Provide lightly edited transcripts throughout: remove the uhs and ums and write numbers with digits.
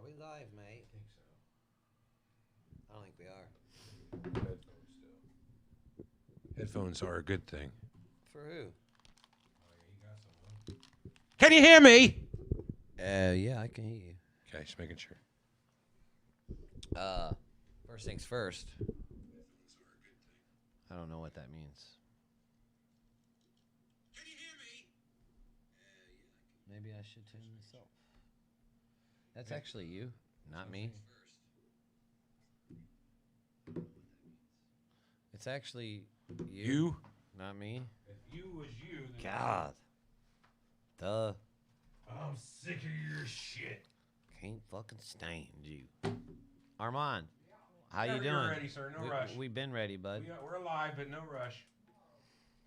Are we live, mate? I think so. I don't think we are. Headphones still. Headphones are a good thing. For who? Oh, yeah, you got some, huh? Can you hear me? Yeah, I can hear you. Okay, just making sure. First things first. I don't know what that means. Can you hear me? Maybe I should tune this off. That's actually you, not me. It's actually You? not me. If you was you, then God. Duh. I'm sick of your shit. Can't fucking stand you. Armand, how you Whenever doing? You're ready, sir. No rush. We've been ready, bud. We're alive, but no rush.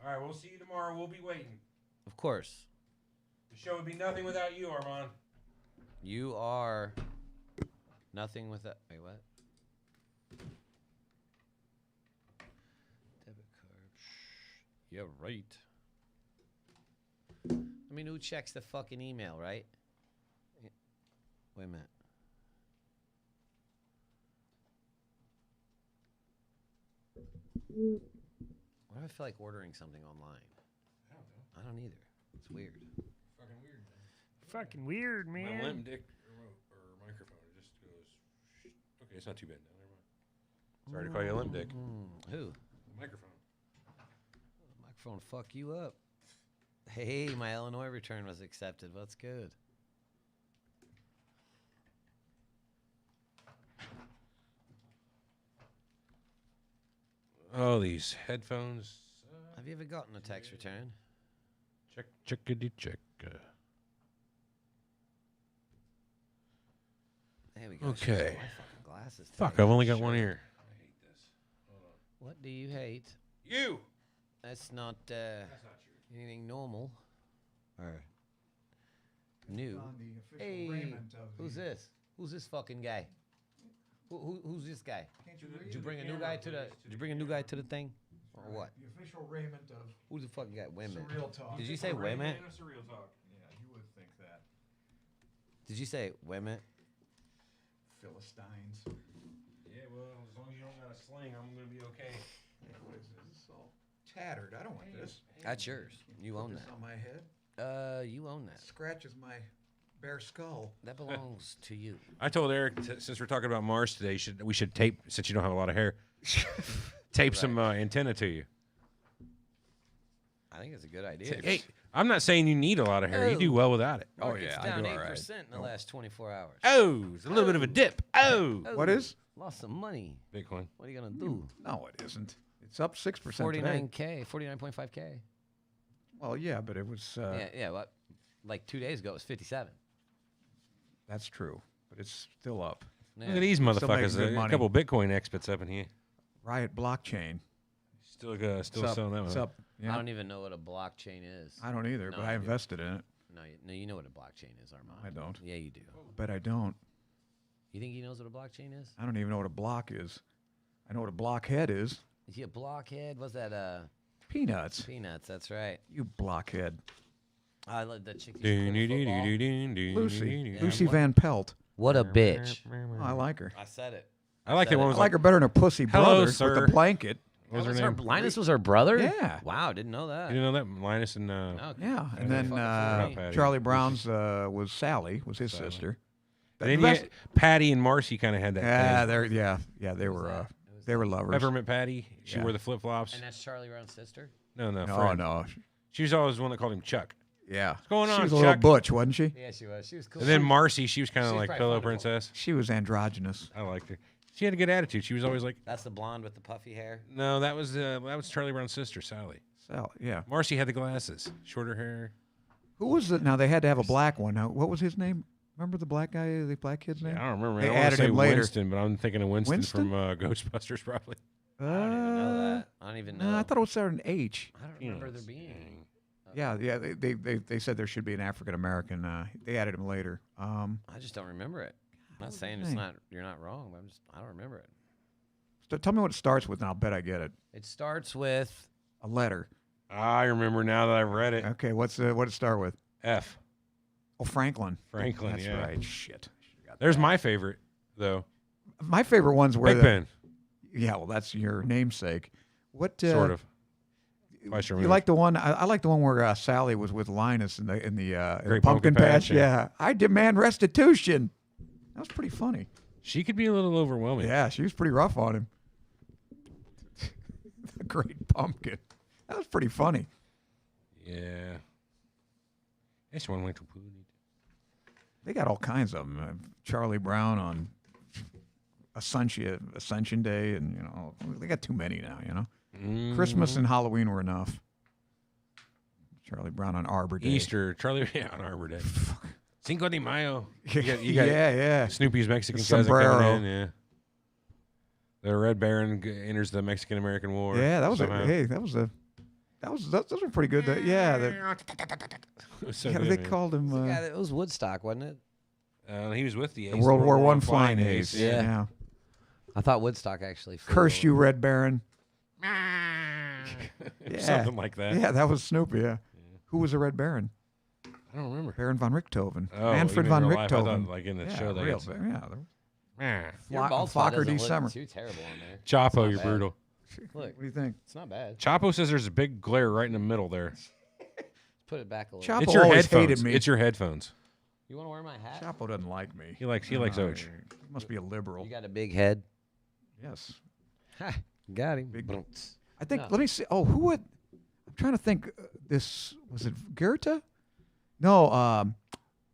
All right, we'll see you tomorrow. We'll be waiting. Of course. The show would be nothing without you, Armand. You are nothing without. Wait, what? Debit card. Yeah, right. I mean, who checks the fucking email, right? Wait a minute. Why do I feel like ordering something online? I don't know. I don't either. It's weird. Fucking weird, man. Fucking weird, man. My limp dick or microphone, it just goes. Okay, it's not too bad now. Never mind. Sorry to call you a limp dick. Who? The microphone. Microphone fuck you up. Hey, my Illinois return was accepted. What's good? Oh, these headphones. Have you ever gotten a text return? Check, checkity check. There we go. Okay. Shit, my fucking glasses Fuck, today. I've only got one ear. I hate this. Hold on. What do you hate? You! That's not That's not true. anything normal or new. On the official Hey, raiment of who's the, this? Who's this fucking guy? Who's this guy? Can't you Did read Did you it? bring a new camera, guy to the? please, to Did you the bring a new guy to the thing, or Right. what? The official raiment of Who's the fucking guy? Women. Surreal Talk. Did you say women? Surreal Talk. Yeah, you would think that. Did you say women? Philistines. Yeah, well, as long as you don't got a sling, I'm gonna be okay. Yeah, what is this? This is all tattered. I don't want this. That's yours. You Put own this that. on my head. You own that. Scratches my bare skull. That belongs to you. I told Eric, since we're talking about Mars today, we should tape, since you don't have a lot of hair, tape some antenna to you. I think it's a good idea. Hey, I'm not saying you need a lot of hair. You do well without it. Market's down 8% in the last 24 hours. Oh, it's a little bit of a dip. Oh. What is? Lost some money. Bitcoin. What are you gonna do? No, it isn't. It's up 6% today. 49K, 49.5K. Well, yeah, but it was. Yeah. What? Like 2 days ago, it was 57. That's true, but it's still up. Yeah. Look at these making motherfuckers. good A money. couple Bitcoin experts up in here. Riot blockchain. Still It's up. selling that It's one. up. I Yeah. don't even know what a blockchain is. I don't either, No, but I I do. invested in it. No, you know what a blockchain is, Armand. I don't. Yeah, you do. But I don't. You think he knows what a blockchain is? I don't even know what a block is. I know what a blockhead is. Is he a blockhead? Was that Peanuts. peanuts? That's right. You blockhead. I love that chick. Lucy. Lucy. Yeah, Lucy what- Van Pelt. What a bitch. Oh, I like her. I said it. I like that one. I Was like her better than her pussy Hello, brother with sir. the blanket. What was her That name? Linus was her brother? Yeah. Wow, didn't know that. You didn't know that? Linus and Okay. Yeah, Fucking and then forgot Patty. Charlie Brown's was Sally, was his Sally. sister. And then Best- Patty and Marcy kind of had that. Yeah, thing. they Who's were that? Who's they were lovers. Peppermint Patty. She Yeah. wore the flip flops. And that's Charlie Brown's sister? No, No, friend. no, She was always the one that called him Chuck. yeah. What's going on, She was a little Chuck? butch, wasn't she? Yeah, she was. She was cool. And then Marcy, she was kind She of was like probably Pillow fun to Princess. She was androgynous. I liked her. She had a good attitude. She was always like, That's the blonde with the puffy hair. no, that was Charlie Brown's sister, Sally. Sally, yeah. Marcy had the glasses, shorter hair. Who was it? Now they had to have a black one. Now, what was his name? Remember the black guy, the black kid's name? I don't remember. They I want to added say him later. Winston, but I'm thinking of Winston, Winston? from Ghostbusters, probably. I don't even know that. I don't even know. No, I thought it was started an H. I don't remember there being. Yeah, yeah. They said there should be an African American. They added him later. I just don't remember it. I'm not was saying his it's name? not. You're not wrong. But I don't remember it. So tell me what it starts with, and I'll bet I get it. It starts with A letter. I remember now that I've read it. Okay, what did it start with? F. Oh, Franklin. Franklin, That's yeah. right. Shit. There's my favorite though. My favorite ones were Big Ben, Yeah, well, that's your namesake. What sort of. You like the one? I like the one where Sally was with Linus in the Great pumpkin patch. yeah. Yeah, I demand restitution. That was pretty funny. She could be a little overwhelming. Yeah, she was pretty rough on him. The Great Pumpkin. That was pretty funny. Yeah. This one went to poo. They got all kinds of them. Charlie Brown on Ascension Day, and they got too many now. Christmas and Halloween were enough. Charlie Brown on Arbor Day. Easter, Charlie, on Arbor Day. Cinco de Mayo. You got yeah. Snoopy's Mexican The cousin sombrero. coming in. Yeah. The Red Baron enters the Mexican-American War. Yeah, that was somehow. those were pretty good. Yeah, It was so yeah, good, they man. called him Yeah, it was Woodstock, wasn't it? He was with the the Ace, World War War I flying ace. Yeah. Yeah. I thought Woodstock actually. flew Curse over. you, Red Baron. Something like that. Yeah, that was Snoopy. Yeah. Who was the Red Baron? I don't remember. Baron von Richthofen. Oh, Manfred even in von real life, I Richthofen. thought, like in the yeah, show, real, that yeah. Your bald spot Flocker doesn't December. look too terrible on there. Chapo, not you're bad. brutal. Look, What do you think? it's not bad. Chapo says there's a big glare right in the middle there. Put it back a little. Chapo It's your always headphones. hated me. It's your headphones. You want to wear my hat? Chapo doesn't like me. He likes Och. He must be a liberal. You got a big head. Yes. Ha, got him. Big- Boom-ts. I think. No. Let me see. Oh, who would? I'm trying to think. This was it. Goethe? No.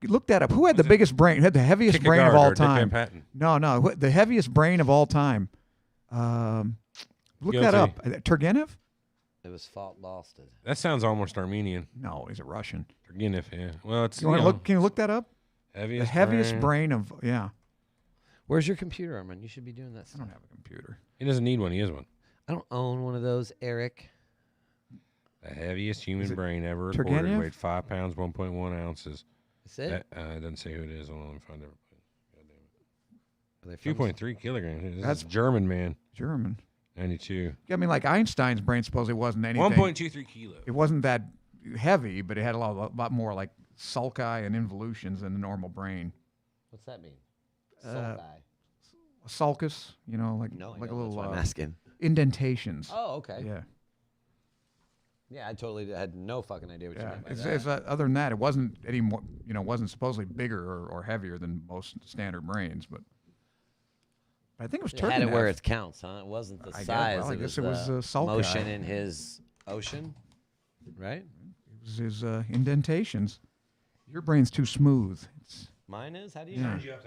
Look that up. Who had the biggest brain? Who had the heaviest brain of all time? Patton. No. The heaviest brain of all time. Look that up. Turgenev? It was fought Boston. That sounds almost Armenian. No, he's a Russian. Turgenev, yeah. Well, it's You want to look? Can you look that up? heaviest The heaviest brain of Where's your computer, Armand? You should be doing that I stuff. don't have a computer. He doesn't need one. He has one. I don't own one of those, Eric. The heaviest human it brain ever recorded Turgenev? weighed 5 pounds, 1.1 ounces. That's it. It doesn't say who it is. Hold on, let me find it. Are they from 2.3 kilograms. This That's- is German man. German. 92. Yeah, I mean, like Einstein's brain supposedly wasn't anything. 1.23 kilos. It wasn't that heavy, but it had a lot more like sulci and involutions than the normal brain. What's that mean? Uh, Soul guy. Sulcus, like No, I like a know, that's little why I'm asking. indentations. Oh, okay. Yeah. Yeah, I totally had no fucking idea what you Yeah. meant by It's, that. other than that, it wasn't any more. Wasn't supposedly bigger or heavier than most standard brains, but I think it was It had it where Turgenev. it counts, huh? It wasn't the I guess- size. well, I it guess was, it was, the sulci. motion in his ocean, right? It was his indentations. Your brain's too smooth. Mine is. How do you Yeah. know?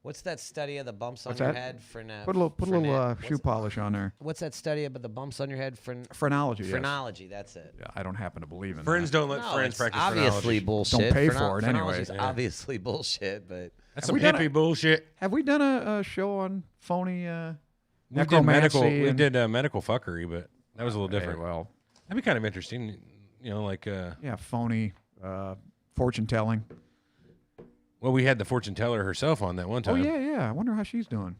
What's that study of the bumps What's on your that? head for now? Put a little shoe polish on there. What's that study about the bumps on your head for Phrenology. Yes. phrenology? That's it. Yeah, I don't happen to believe in Friends that. don't let No, friends it's practice obviously phrenology. bullshit. Don't pay for it anyway. Phrenology's Yeah. obviously bullshit, but That's Have some we done hippie it? bullshit. Have we done a show on phony We did necromancy? medical. We and- did medical fuckery, but that was a little different. Well, That'd be kind of interesting. yeah, phony fortune telling. Well, we had the fortune teller herself on that one Oh time. yeah. I wonder how she's doing.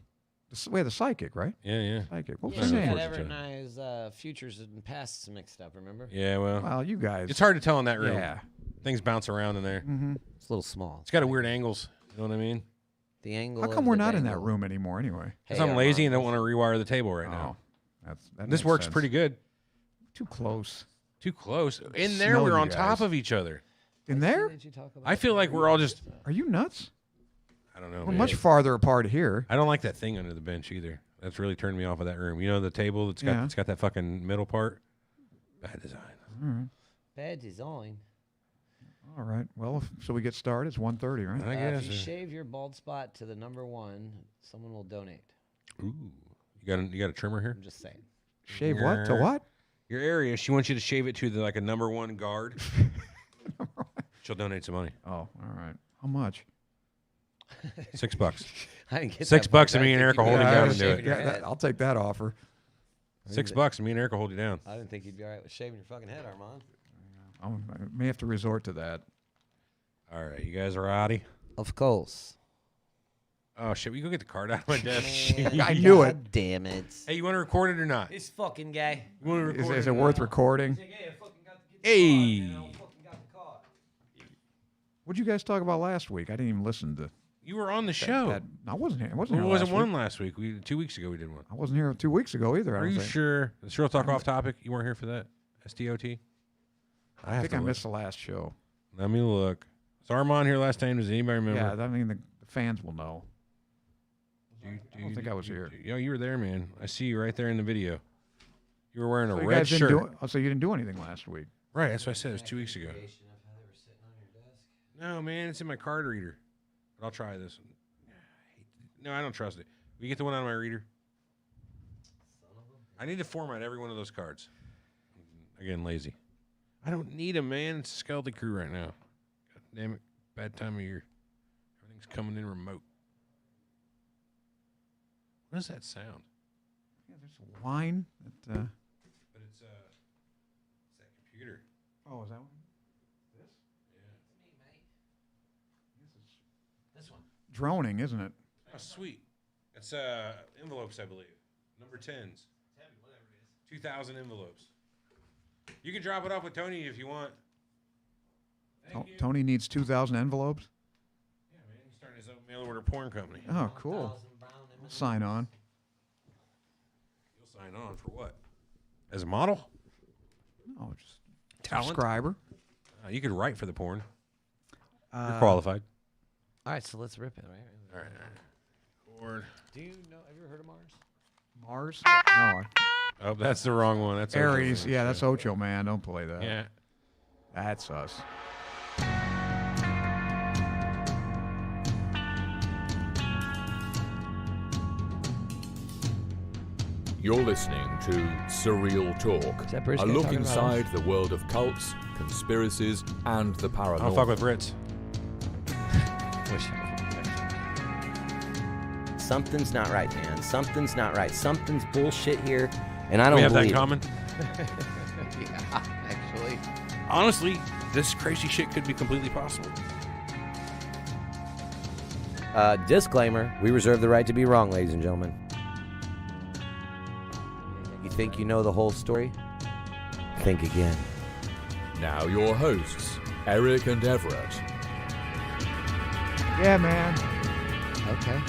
We had the psychic, right? Yeah. Psychic. What was yeah, his we Fortune had name? Everett and teller. I's futures and pasts mixed up. Remember? Yeah, well, Well, you guys. it's hard to tell in that room. Yeah. Things bounce around in there. Mm-hmm. It's a little small. It's got a weird angles. You know what I mean? The angle. How of come we're the not in that dangle. room anymore anyway? Because Hey, I'm lazy and Armand, don't want to rewire the table right now. That This makes works sense. pretty good. Too close. Too close. In there, Smell we're you on top guys. of each other. In there? Did you talk about I feel like we're all just. Are you nuts? I don't know. We're man. much farther apart here. I don't like that thing under the bench either. That's really turned me off of that room. You know the table that's got Yeah. it's got that fucking middle part. Bad design. All right. bad design. All right. Well, so we get started. It's 1:30, right? I guess. If you shave your bald spot to the number 1, someone will donate. Ooh, you got a trimmer here. I'm just saying. Shave what to what? Your area. She wants you to shave it to like a number 1 guard. She'll donate some money. Oh, all right. How much? $6. I didn't get $6 that part. and me I and think Eric will you'd hold be you all down right and with do shaving it. your Yeah, head. I'll take that offer. $6 and me and Eric will hold you down. I didn't think you'd be all right with shaving your fucking head, Armand. I may have to resort to that. All right, you guys are ready? Of course. Oh shit, we go get the card out of my desk. I knew it. God damn it. Hey, you want to record it or not? This fucking guy. You want to Is, record is it it or worth not? recording? Hey. What'd you guys talk about last week? I didn't even listen to. You were on the show. I wasn't here. I wasn't There here wasn't last one week. last week. 2 weeks ago we did one. I wasn't here 2 weeks ago either. I Are don't you think. sure? The Surreal Talk off topic. You weren't here for that. SDOT. I think I missed the last show. Let me look. Was Armand here last time? Does anybody remember? Yeah, I mean the fans will know. I don't think I was here. Yeah, you were there, man. I see you right there in the video. You were wearing a So you red guys didn't shirt. so you didn't do anything last week. Right, that's what I said. It was 2 weeks ago. No, man, it's in my card reader. But I'll try this one. No, I don't trust it. Will you get the one on my reader? I need to format every one of those cards. Again, lazy. I don't need them, man. It's a skeleton crew right now. God damn it. Bad time of year. Everything's coming in remote. What is that sound? Yeah, there's a wine. That, But it's that computer. oh, is that one? This one. Droning, isn't it? Oh, sweet. It's envelopes, I believe. Number 10s. 2,000 envelopes. You can drop it off with Tony if you want. Thank you. Tony needs 2,000 envelopes. Yeah, man. He's starting his own mail order porn company. Oh, cool. We'll sign on. You'll sign on for what? As a model? Oh, just Talent? subscriber. You could write for the porn. You're qualified. All right, so let's rip it, right? All right. Lord. Do you know? Have you ever heard of Mars? Mars? No. Oh, that's the wrong one. That's Aries. Ocho, Yeah, that's Ocho, man. Don't play that. Yeah. That's us. You're listening to Surreal Talk, Is that British a guy look talking about inside the world of cults, conspiracies, and the I don't fuck paranormal. with Brits. Something's not right, man. Something's not right. Something's bullshit here, and I don't We have that in believe it. common. Yeah, actually. Honestly, this crazy shit could be completely possible. Disclaimer, we reserve the right to be wrong, ladies and gentlemen. You think you know the whole story? Think again. Now your hosts, Eric and Everett. Yeah, man. Okay.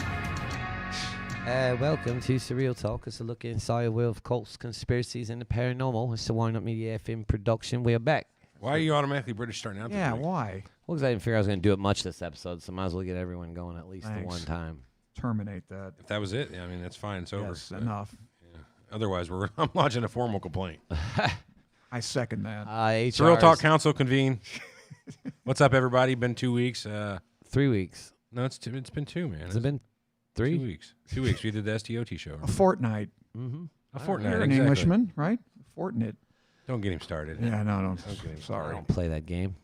Welcome to Surreal Talk. It's a look inside a world of cults, conspiracies, and the paranormal. It's the Wind Up Media FM production. We are back. Why are you automatically British starting out? Yeah, this week? why? Well, because I didn't figure I was going to do it much this episode, so might as well get everyone going at least the Thanks. one time. Terminate that. If that was it, I mean, that's fine. It's over. Yes, But, enough. yeah. Otherwise, I'm lodging a formal complaint. I second that. Surreal Talk Council convene. What's up, everybody? Been 2 weeks. 3 weeks. No, it's been 2, man. Has it been 3? 2 weeks. 2 weeks. We did the SDOT show. A fortnight. Mm-hmm. A fortnight. You're an exactly. Englishman, right? Fortnite. Don't get him started. Yeah, no, don't. Okay. I Sorry. don't play that game.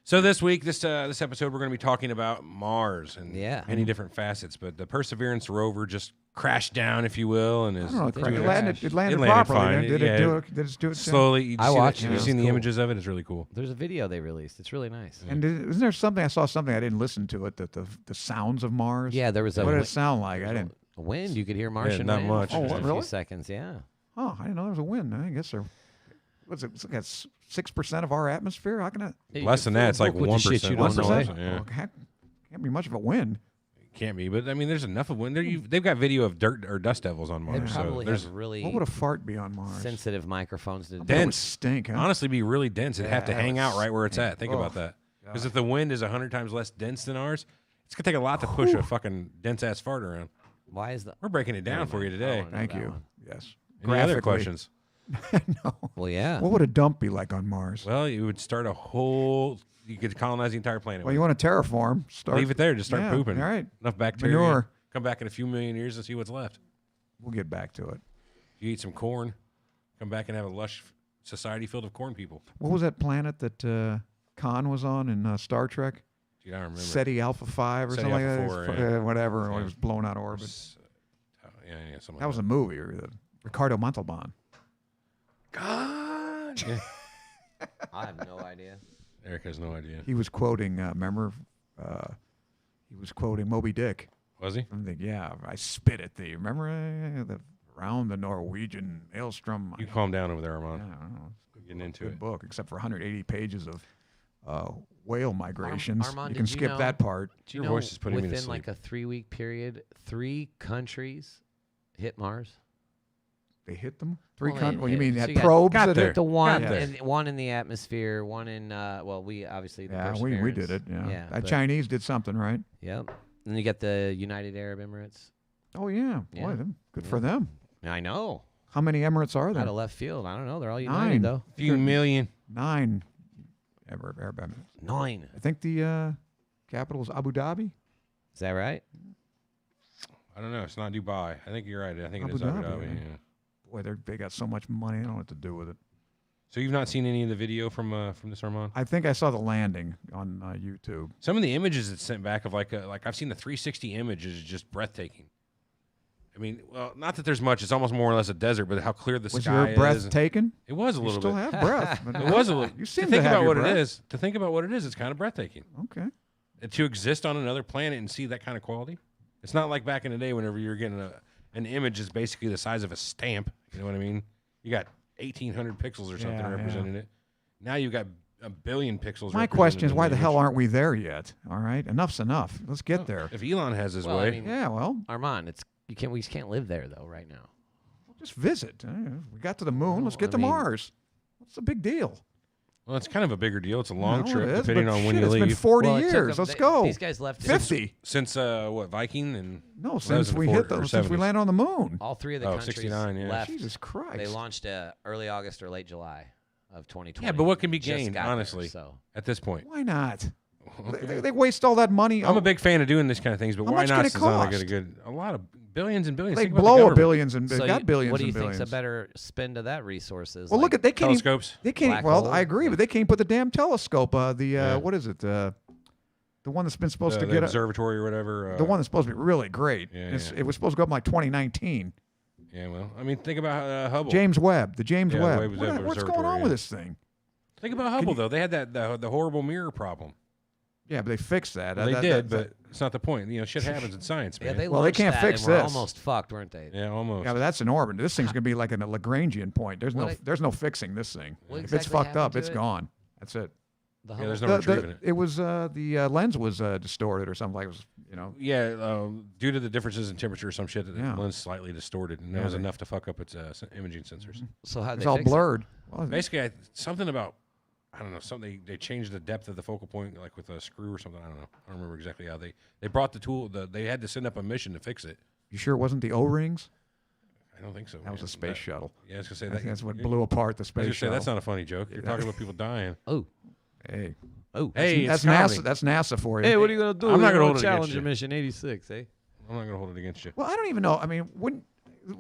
So this week, this episode, we're going to be talking about Mars and Yeah. many different facets. But the Perseverance rover just crashed down, if you will, and I is don't know. Did It it landed, crash? it landed It landed properly. fine. Did Yeah, it do it? Did it do it? slowly. You I see watched that, it. You've It seen was the cool. images of it. It's really cool. There's a video they released. It's really nice. And isn't there something? I saw something. I didn't listen to it. That the sounds of Mars. Yeah, there was a What did wi- it sound like? I didn't. a wind. You could hear Martian not wind much. for Oh, just what, a really? few seconds. Yeah. Oh, I didn't know there was a wind. I guess there. What's it? It's like 6% of our atmosphere. How can it? Hey, you Less can than that, fill it's a like book with the shit 1%. you don't know. 1%. eh? Yeah. Oh, can't be much of a wind. Can't be, but I mean, there's enough of wind. They've got video of dirt or dust devils on They Mars, so probably there's have really What would a fart be on Mars? sensitive microphones to That would dense. stink. Huh? honestly be really dense. It'd have to Yeah, hang it out would right where it's stink. at. Think Oh, about that. Because God. if the wind is 100 times less dense than ours, it's gonna take a lot to push a fucking dense ass fart around. Why is that? We're breaking it down for you today. Thank that you. one. Yes. Any other Graphically. questions? No. Well, yeah. What would a dump be like on Mars? Well, you would start a whole. You could colonize the entire planet. Well, you want to terraform? Start. Leave it there. Just start Yeah, pooping. All right. Enough bacteria. Manure. Come back in a few million years and see what's left. We'll get back to it. You eat some corn. Come back and have a lush society filled with corn people. What was that planet that Khan was on in Star Trek? Dude, I don't remember. SETI Alpha 5 or SETI something like that. Alpha 4, It's, yeah. whatever. When Yeah. it was blown out of orbit. Yeah, something That like was a movie. Or Ricardo Montalban. God. Yeah. I have no idea. Eric has no idea. He was quoting. Remember? He was quoting Moby Dick. Was he? I'm thinking, yeah, I spit at thee. Remember around the Norwegian maelstrom? You calm down over there, Yeah, Armand. I don't know. Getting into Good it. book, except for 180 pages of whale migrations. Armand, you can did you skip know- that part. Do you Your know voice is putting me to within sleep. like a 3-week period, 3 countries hit Mars? They hit them? Well, they Well, you hit- mean so had you got- probes got that there. hit? The one, Got there. in, one in the atmosphere, one in, well, we obviously, the Yeah, we Perseverance. did it. Yeah, Yeah, that but- Chinese did something, right? Yep. Then you got the United Arab Emirates. Oh yeah, Yeah. boy, good for Yeah. them. I know. How many Emirates are Out there? of left field. I don't know. They're all 9. United, though. Few million. 9 Arab Emirates. 9. I think the capital is Abu Dhabi. Is that right? I don't know. It's not Dubai. I think you're right. I think it Abu is Abu Dhabi, Dhabi. yeah. Yeah. Boy, they got so much money. I don't know what to do with it. So you've not seen any of the video from this, Armand? I think I saw the landing on YouTube. Some of the images it's sent back of like I've seen the 360 image is just breathtaking. I mean, well, not that there's much. It's almost more or less a desert, but how clear the Was sky your breath is. taken? It was a You little still bit. have breath. but It was a little. You to seem think to have about your what breath. it is. To think about what it is, it's kind of breathtaking. Okay. And to exist on another planet and see that kind of quality. It's not like back in the day whenever you're getting an image that's basically the size of a stamp. You know what I mean? You got 1,800 pixels or something Yeah, representing it. Now you've got a billion pixels. My represented question is, in why the hell image. aren't we there yet? All right, enough's enough. Let's get there. If Elon has his Well, I way, mean- Yeah, well, Armand, we just can't live there, though, right now. just visit. We got to the moon. Let's Well, get I to mean- Mars. What's the big deal? well, it's kind of a bigger deal. It's a long No, trip, it is, depending but on when shit, you it's been leave. 40 Well, it took years. them- Let's go. These guys left. 50. Since what, Viking and No, was since in we the hit 40s or since we 70s. landed on the moon. All 3 of the Oh, countries 69, yeah. left. Jesus Christ. They launched early August or late July of 2020. Yeah, but what can be Just gained, got there, honestly, so at this point? Why not? Okay. They waste all that money. I'm a big fan of doing this kind of things, but How why much not? can it Since I cost? get a lot of billions and billions. They Think about the blow a government. billions and they So got you- billions What do you and think's billions. a better spend of that resources? Well, like, look at they can't. Even, Telescopes. they can't. Black Well, hole. I agree, but they can't put the damn telescope. Yeah. What is it? The one that's been supposed to the get observatory or whatever. the one that's supposed to be really great. Yeah, yeah. It was supposed to go up in like 2019. Yeah, well, I mean, think about Hubble. James Webb, the James Yeah, the Webb. Webb What's going Observatory, on yeah. with this thing? Think about Hubble though. They had the horrible mirror problem. Yeah, but they fixed that. Well, they That- did, that- but it's not the point. You know, shit happens in science, Yeah, man. they Well, they launched can't that fix and were this. almost fucked, weren't they? yeah, almost. yeah, but that's in orbit. This thing's gonna be like a Lagrangian point. There's What there's no fixing this thing. What If it's exactly fucked up, happened to it's it? gone. That's it. The Yeah, Hubble- there's no retrieving it. It was the lens was distorted or something like it was. Yeah, due to the differences in temperature or some shit, the Yeah. lens slightly distorted, and Yeah, that was they- enough to fuck up its imaging sensors. So how It's they all fix it? blurred. Well, Basically, something about I don't know. Something they changed the depth of the focal point, like with a screw or something. I don't know. I don't remember exactly how they brought the tool. They had to send up a mission to fix it. you sure it wasn't the O-rings? I don't think so. That was man. a space shuttle. Yeah, I was gonna say I that. think that's what I blew apart the was space gonna say shuttle. that's not a funny joke. You're talking about people dying. Oh, Hey, oh. Hey, that's it's comedy. NASA. That's NASA for you. Hey, what are you gonna do? I'm not You're gonna on hold it against Challenger you. mission 86, eh? I'm not gonna hold it against you. Well, I don't even know. I mean,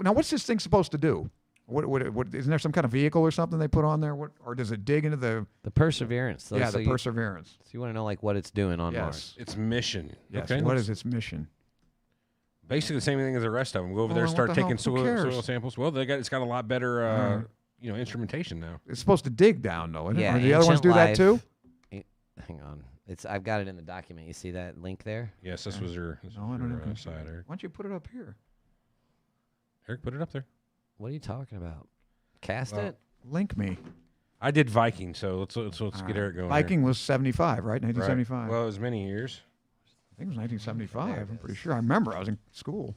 now what's this thing supposed to do? What isn't there some kind of vehicle or something they put on there? Or does it dig into the The Perseverance. So, the you, Perseverance? So you want to know like what it's doing on Mars? Its mission. Yes. Okay. What is its mission? Basically the same thing as the rest of them. Go over there and Well, start what the taking hell? Who soil cares? samples. Well, it's got a lot better instrumentation now. It's supposed to dig down though. Isn't it? Yeah, Or the other ones ancient do that life. too. Hang on. I've got it in the document. You see that link there? Yes, this was your No, I don't know. side, Eric. Why don't you put it up here? Eric, put it up there. What are you talking about? Cast Well, it? Link me. I did Viking, so let's All get right. Eric going. Viking was 75, right? here. 1975. Right. Well, it was many years. I think it was 1975. There it I'm pretty is. sure. I remember. I was in school.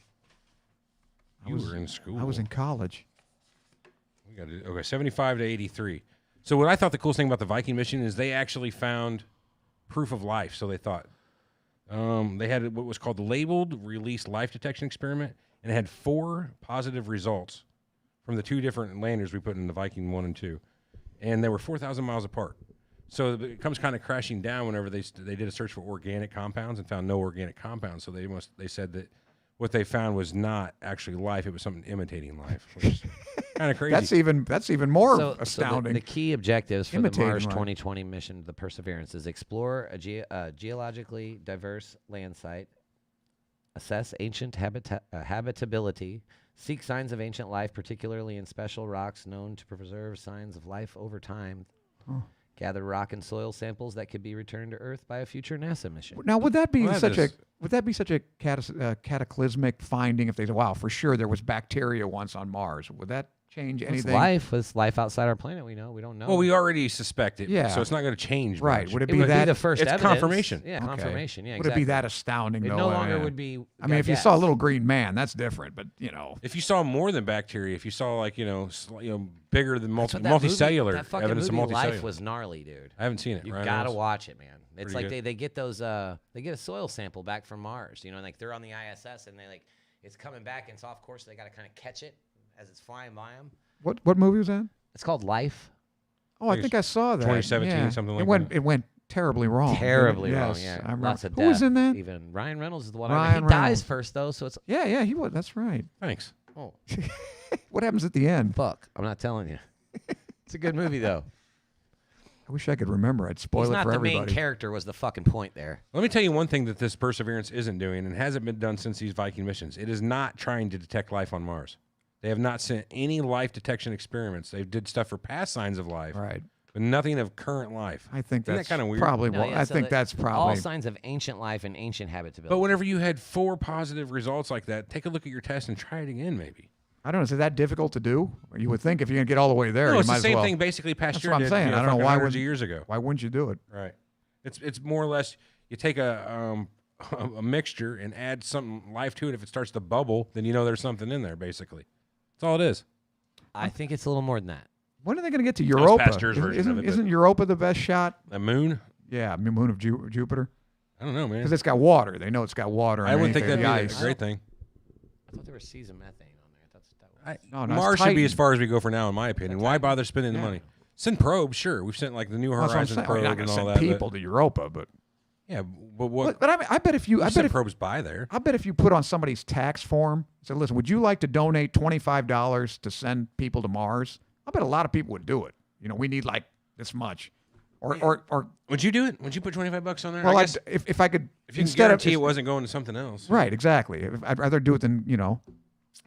You were in school. I was in college. We got okay, 75 to 83. So what I thought the coolest thing about the Viking mission is they actually found proof of life. So they thought they had what was called the labeled release life detection experiment, and it had 4 positive results from the 2 different landers we put in the Viking 1 and 2, and they were 4,000 miles apart. So it comes kind of crashing down whenever they did a search for organic compounds and found no organic compounds. So they said that what they found was not actually life; it was something imitating life, which is kind of crazy. That's even more So astounding. the key objectives for the Imitating Mars life. 2020 mission, the Perseverance, is explore a geologically diverse land site, assess ancient habitability, seek signs of ancient life, particularly in special rocks known to preserve signs of life over time, gather rock and soil samples that could be returned to Earth by a future NASA mission. Now, would that be Well, that is- such a cataclysmic finding if they said, "Wow, for sure there was bacteria once on Mars"? Would that change It's anything? life. It's life outside our planet. We don't know. Well, we already suspect it, Yeah. so it's not going to change. Right. Much. Would it It be would that? be the first it's evidence. confirmation. Yeah, Okay. confirmation. Yeah, Would exactly. it be that astounding? It though? no longer Yeah. would be. I mean, if you saw a little green man, that's different. But If you saw more than bacteria, if you saw like bigger than That's what that movie- multicellular that fucking evidence of movie multicellular, Life was gnarly, dude. I haven't seen it. You Ryan gotta Reynolds? watch it, man. It's Pretty like good. they get those they get a soil sample back from Mars, and like they're on the ISS and they like it's coming back and it's off course. So they got to kind of catch it as it's flying by them. what movie was that? It's called Life. Oh, I think I saw that. 2017, yeah. something like It that. went terribly wrong. Terribly didn't it? wrong. Yes, Yeah, I remember. lots of Who was death, in that? Even Ryan Reynolds is the one. Ryan He dies Reynolds. first though, so it's Yeah, he was. That's right. Thanks. oh What happens at the end? fuck. I'm not telling you. It's a good movie though. I wish I could remember. I'd spoil He's it not for the everybody. main character. Was the fucking point there? Let me tell you one thing that this Perseverance isn't doing and hasn't been done since these Viking missions. It is not trying to detect life on Mars. They have not sent any life detection experiments. They did stuff for past signs of life, Right. but nothing of current life. I think Isn't that that's kinda weird? probably. No, Well, yeah, I so think that that's all probably. signs of ancient life and ancient habitability. But whenever you had 4 positive results like that, take a look at your test and try it again, maybe. I don't know. Is it that difficult to do? You would think if you're gonna get all the way there, No, you it's might the as same well. thing basically Pasteur what I'm did. saying. I don't know fucking why hundreds would- of years ago. Why wouldn't you do it? Right. It's more or less you take a mixture and add some life to it. If it starts to bubble, then you know there's something in there. Basically, that's all it is. I think it's a little more than that. When are they going to get to was Europa? Pasteur's version of it, but- Isn't Europa the best shot? The moon? Yeah, moon of Jupiter. I don't know, man. Because it's got water. They know it's got water. I wouldn't think underneath that'd the be ice. a great thing. I thought there was seas of methane on there. That's what that was. No, no, it's Mars should be Titan. as far as we go for now, in my opinion. Why bother spending the Yeah. money? Send probes, sure. We've sent like the New That's what I'm Horizons saying. probe You're not and going to all send that. people to Europa, but Yeah, but what? but I mean, I bet if you, I We bet sent if, probes by there. I bet if you put on somebody's tax form, say, listen, would you like to donate $25 to send people to Mars? I bet a lot of people would do it. You know, we need like this much, or Would you do it? Would you put $25 on there? well, I like guess if I could if you can instead guarantee of it wasn't going to something else. right, exactly. I'd rather do it than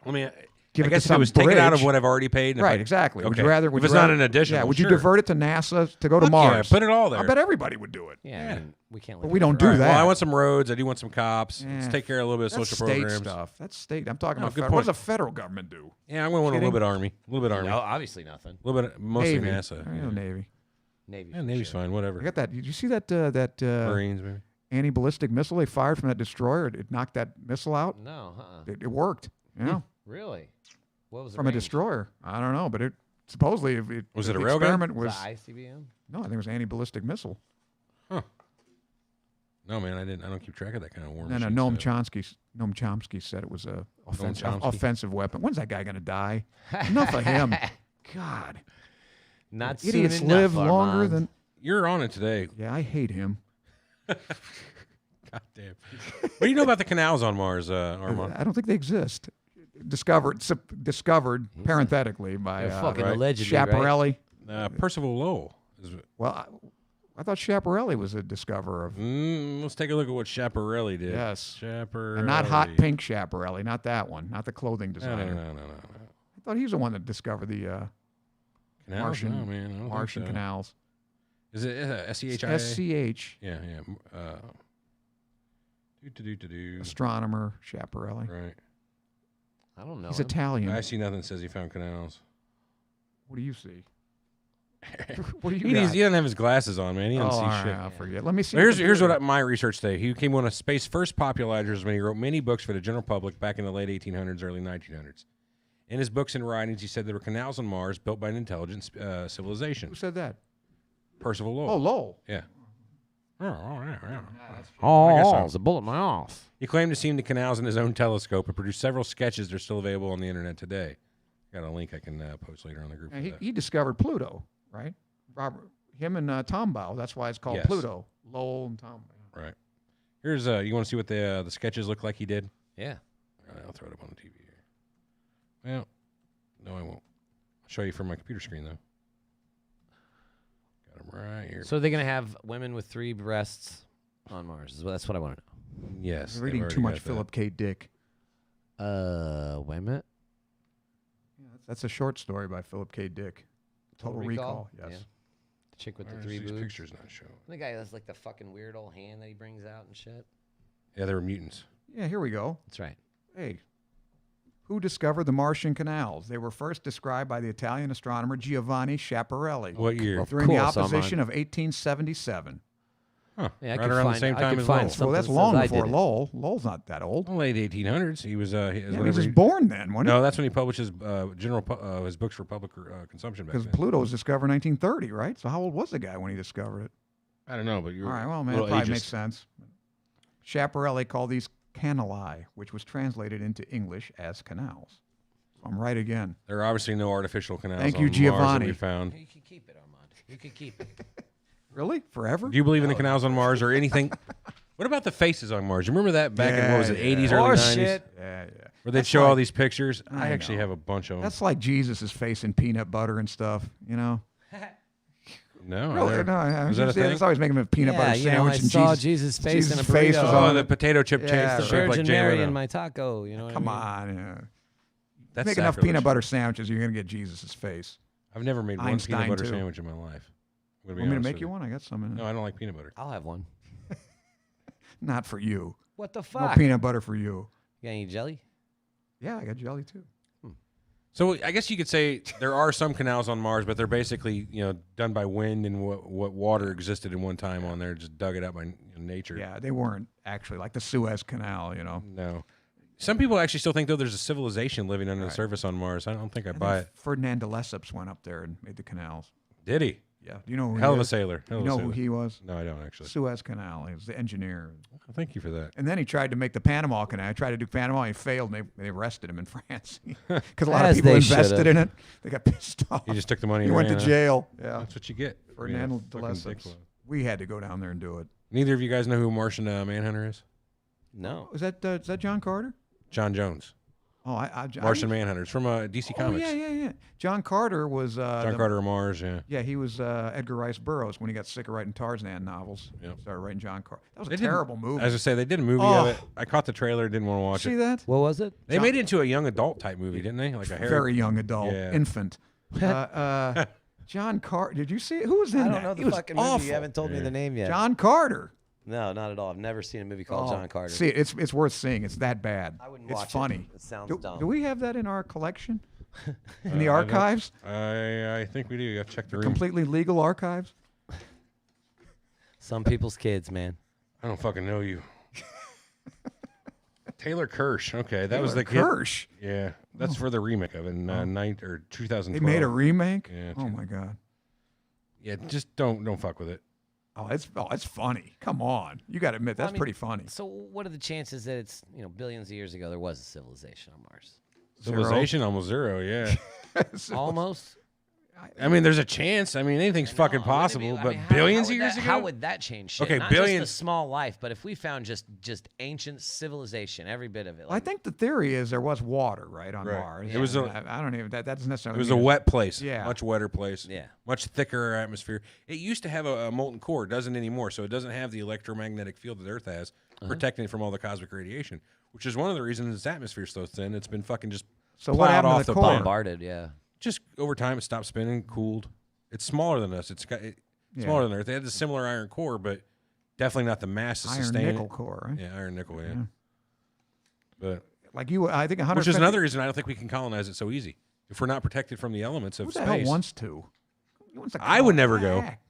I mean, give I it to guess if some it was taken out of bridge. what I've already paid. and if Right, I- exactly. Would Okay. you rather? Would if you it's not rather- an additional, yeah, would sure. you divert it to NASA to go to Fuck Mars? Yeah, put it all there. I bet everybody would do it. Yeah, I mean, we can't. But live we in don't a- do Right, that. Well, I want some roads. I do want some cops. Let's Yeah. take care of a little bit of That's social state programs. stuff. That's state. I'm talking Oh, about good federal. What does point. the federal government do? Yeah, I'm going to want a little Kidding? bit Army. A little bit Army. No, obviously nothing. A little bit, mostly Navy. NASA. I Yeah. know Navy. Navy. Yeah, for Navy's sure. fine. I Whatever. got that. Did you see that Marines, maybe. anti-ballistic missile they fired from that destroyer? It knocked that missile out. No, It worked. Yeah, really? What was the from a range? destroyer. I don't know, but it supposedly Was it the a railgun? experiment Was was it ICBM? no, I think it was anti-ballistic missile. No, man, I don't keep track of that kind of war. And machine Noam stuff. Chomsky said it was a Chomsky? offensive weapon. When's that guy going to die? Enough of him. God, Not idiots soon live enough, longer Armand. than. You're on it today. Yeah, I hate him. God damn. What do you know about the canals on Mars, Armand? I don't think they exist. Discovered parenthetically by They're fucking right. allegedly, right? Schiaparelli. Percival Lowell. Well, I thought Schiaparelli was a discoverer of. Let's take a look at what Schiaparelli did. Yes. Schiaparelli. And not hot pink Schiaparelli, not that one, not the clothing No, designer. no. I thought he was the one that discovered the Canals? Martian, No, man. I don't think Martian so. canals. Is it SCHIA? SCH, Yeah. Do. astronomer Schiaparelli. Right. I don't know. He's him. Italian. I see nothing that says he found canals. What do you see? What do you He got? doesn't have his glasses on, man. He doesn't all see right, shit. I'll forget. Let me see. Well, the here's computer. what my research today. He became one of space's first popularizers when he wrote many books for the general public back in the late 1800s, early 1900s. In his books and writings, he said there were canals on Mars built by an intelligent civilization. Who said that? Percival Lowell. Oh, Lowell. Yeah. I Oh, guess so. it's a bullet in my ass. He claimed to see the canals in his own telescope and produced several sketches that are still available on the internet today. Got a link I can post later on the group. And for that. he discovered Pluto, right? Robert, him and Tombaugh. That's why it's called Yes. Pluto. Lowell and Tombaugh. Right. Here's you want to see what the sketches look like he did? Yeah. All right, I'll throw it up on the TV here. Well, no, I won't. I'll show you from my computer screen though. Got them right here. So they're gonna have women with 3 breasts on Mars. That's what I want to yes, You're they've reading already too much got that. Philip K. Dick. know. Wait a minute. Yeah, that's a short story by Philip K. Dick. Total Recall. Yes. Yeah. The chick with Why the are 3 these boobs. pictures not showing? The guy has like the fucking weird old hand that he brings out and shit. Yeah, they were mutants. Yeah, here we go. That's right. Hey, Who discovered the Martian canals? They were first described by the Italian astronomer Giovanni Schiaparelli What year? during the course, opposition of 1877. Huh. Yeah, I right could around the find- same I time could as find Lowell. some- Well, that's Something long says I before did it. Lowell. Lowell's not that old. Late 1800s. He was. Yeah, he was just born then, wasn't No, that's when he published his his books for public consumption back Because then. Pluto was discovered in 1930, right? So how old was the guy when he discovered it? I don't know, but you're All right, well, a man, that little probably makes ageist. sense. Schiaparelli called these canali, which was translated into English as canals. So I'm right again. There are obviously no artificial canals Thank on you, Mars that Giovanni. we found. You can keep it, Armand. You can keep it. Really? Forever? Do you believe in the canals on Mars or anything? What about the faces on Mars? You remember that back in, what was it, Yeah, 80s, yeah. early Horse 90s? shit. Yeah, yeah. Where they'd That's show all like- these pictures. I I actually know. have a bunch of them. That's like Jesus' face in peanut butter and stuff, you know? No. Really? there- No, I was that a thing? It's always making him a peanut Yeah, butter you know, sandwich I and saw Jesus, Jesus' face Jesus' in a face was burrito. Oh, on the it. potato chip Yeah. chase. The that shaped like Virgin J. Mary Lo. in my taco. You know what Come I mean? on. Yeah. That's Make enough sacrilege. peanut butter sandwiches, you're going to get Jesus' face. I've never made one Einstein, peanut butter too. sandwich in my life. I'm gonna be Want me to honest make with you one? I got some in it. No, I don't like peanut butter. I'll have one. Not for you. What the No fuck? peanut butter for you. You got any jelly? Yeah, I got jelly too. So I guess you could say there are some canals on Mars, but they're basically done by wind and what water existed in one time on there, just dug it out by nature. Yeah, they weren't actually like the Suez Canal, you know. No. Some people actually still think though there's a civilization living under the Right. surface on Mars. I don't think I I buy think it. Ferdinand de Lesseps went up there and made the canals. Did he? Yeah. Do you know who Hell he of a is? sailor. Hell You of a know who sailor. he was? No, I don't actually. Suez Canal. He was the engineer. Thank you for that. And then he tried to make the Panama Canal. He tried to do Panama. He failed, and they arrested him in France because a lot of As people they invested should've. in it. They got pissed off. He just took the money. He and went to ran, huh? jail. Yeah. That's what you get. for being a Ferdinand de fucking Lesseps. dickwad. We had to go down there and do it. Neither of you guys know who Martian Manhunter is? No. Is that John Carter? John Jones. Oh, I Martian Manhunter. It's from DC Oh, Comics. yeah. John Carter was John Carter of Mars, yeah. Yeah, he was Edgar Rice Burroughs when he got sick of writing Tarzan novels. Yep. Started writing John Carter. That was They a did- terrible movie. As I say, they did a movie Oh. of it. I caught the trailer, didn't want to watch See it. that? What was it? They made it into a young adult type movie, didn't they? Like a Harry. Very young adult, Yeah. infant. John Carter. Did you see it? Who was in I that? don't know He the was fucking awful. movie. You haven't told me the name yet. John Carter. No, not at all. I've never seen a movie called Oh, John Carter. See, it's worth seeing. It's that bad. I wouldn't it's watch it. funny. It sounds do, dumb. do we have that in our collection? In the I don't- archives? I think we do. You have to check the room. Completely legal archives? Some people's kids, man. I don't fucking know you. Taylor Kirsch. Okay, that was the kid. Kirsch. Yeah, that's for the remake of it in 2012. They made a remake? Yeah, Oh my god. Yeah, just don't fuck with it. Oh, it's funny. Come on. You got to admit that's I mean, pretty funny. So, what are the chances that it's billions of years ago there was a civilization on Mars? Civilization almost zero. Yeah. Almost. I mean, there's a chance. I mean, anything's fucking No, wouldn't it be- possible. I but mean, billions how of would years that- ago. How would that change shit? Okay, Not billions- just the small life, but if we found just ancient civilization, every bit of it. I Like, think the theory is there was water, right, on Right. Mars. It was a- I don't even that doesn't necessarily It was mean a wet place. Yeah. Much wetter place. Yeah. Much thicker atmosphere. It used to have a molten core. It doesn't anymore. So it doesn't have the electromagnetic field that Earth has, protecting it from all the cosmic radiation, which is one of the reasons its atmosphere is so thin. It's been fucking just So what plowed happened to off the the core? planet. bombarded, yeah. Just over time, it stopped spinning, cooled. It's smaller than us. It's smaller than Earth. They had a similar iron core, but definitely not the mass to iron sustain nickel it. core, right? Yeah, iron nickel. Yeah. But Like I think 100. which is another reason I don't think we can colonize it so easy. If we're not protected from the elements of Who the space, hell wants to? Who wants to I would never go. Heck.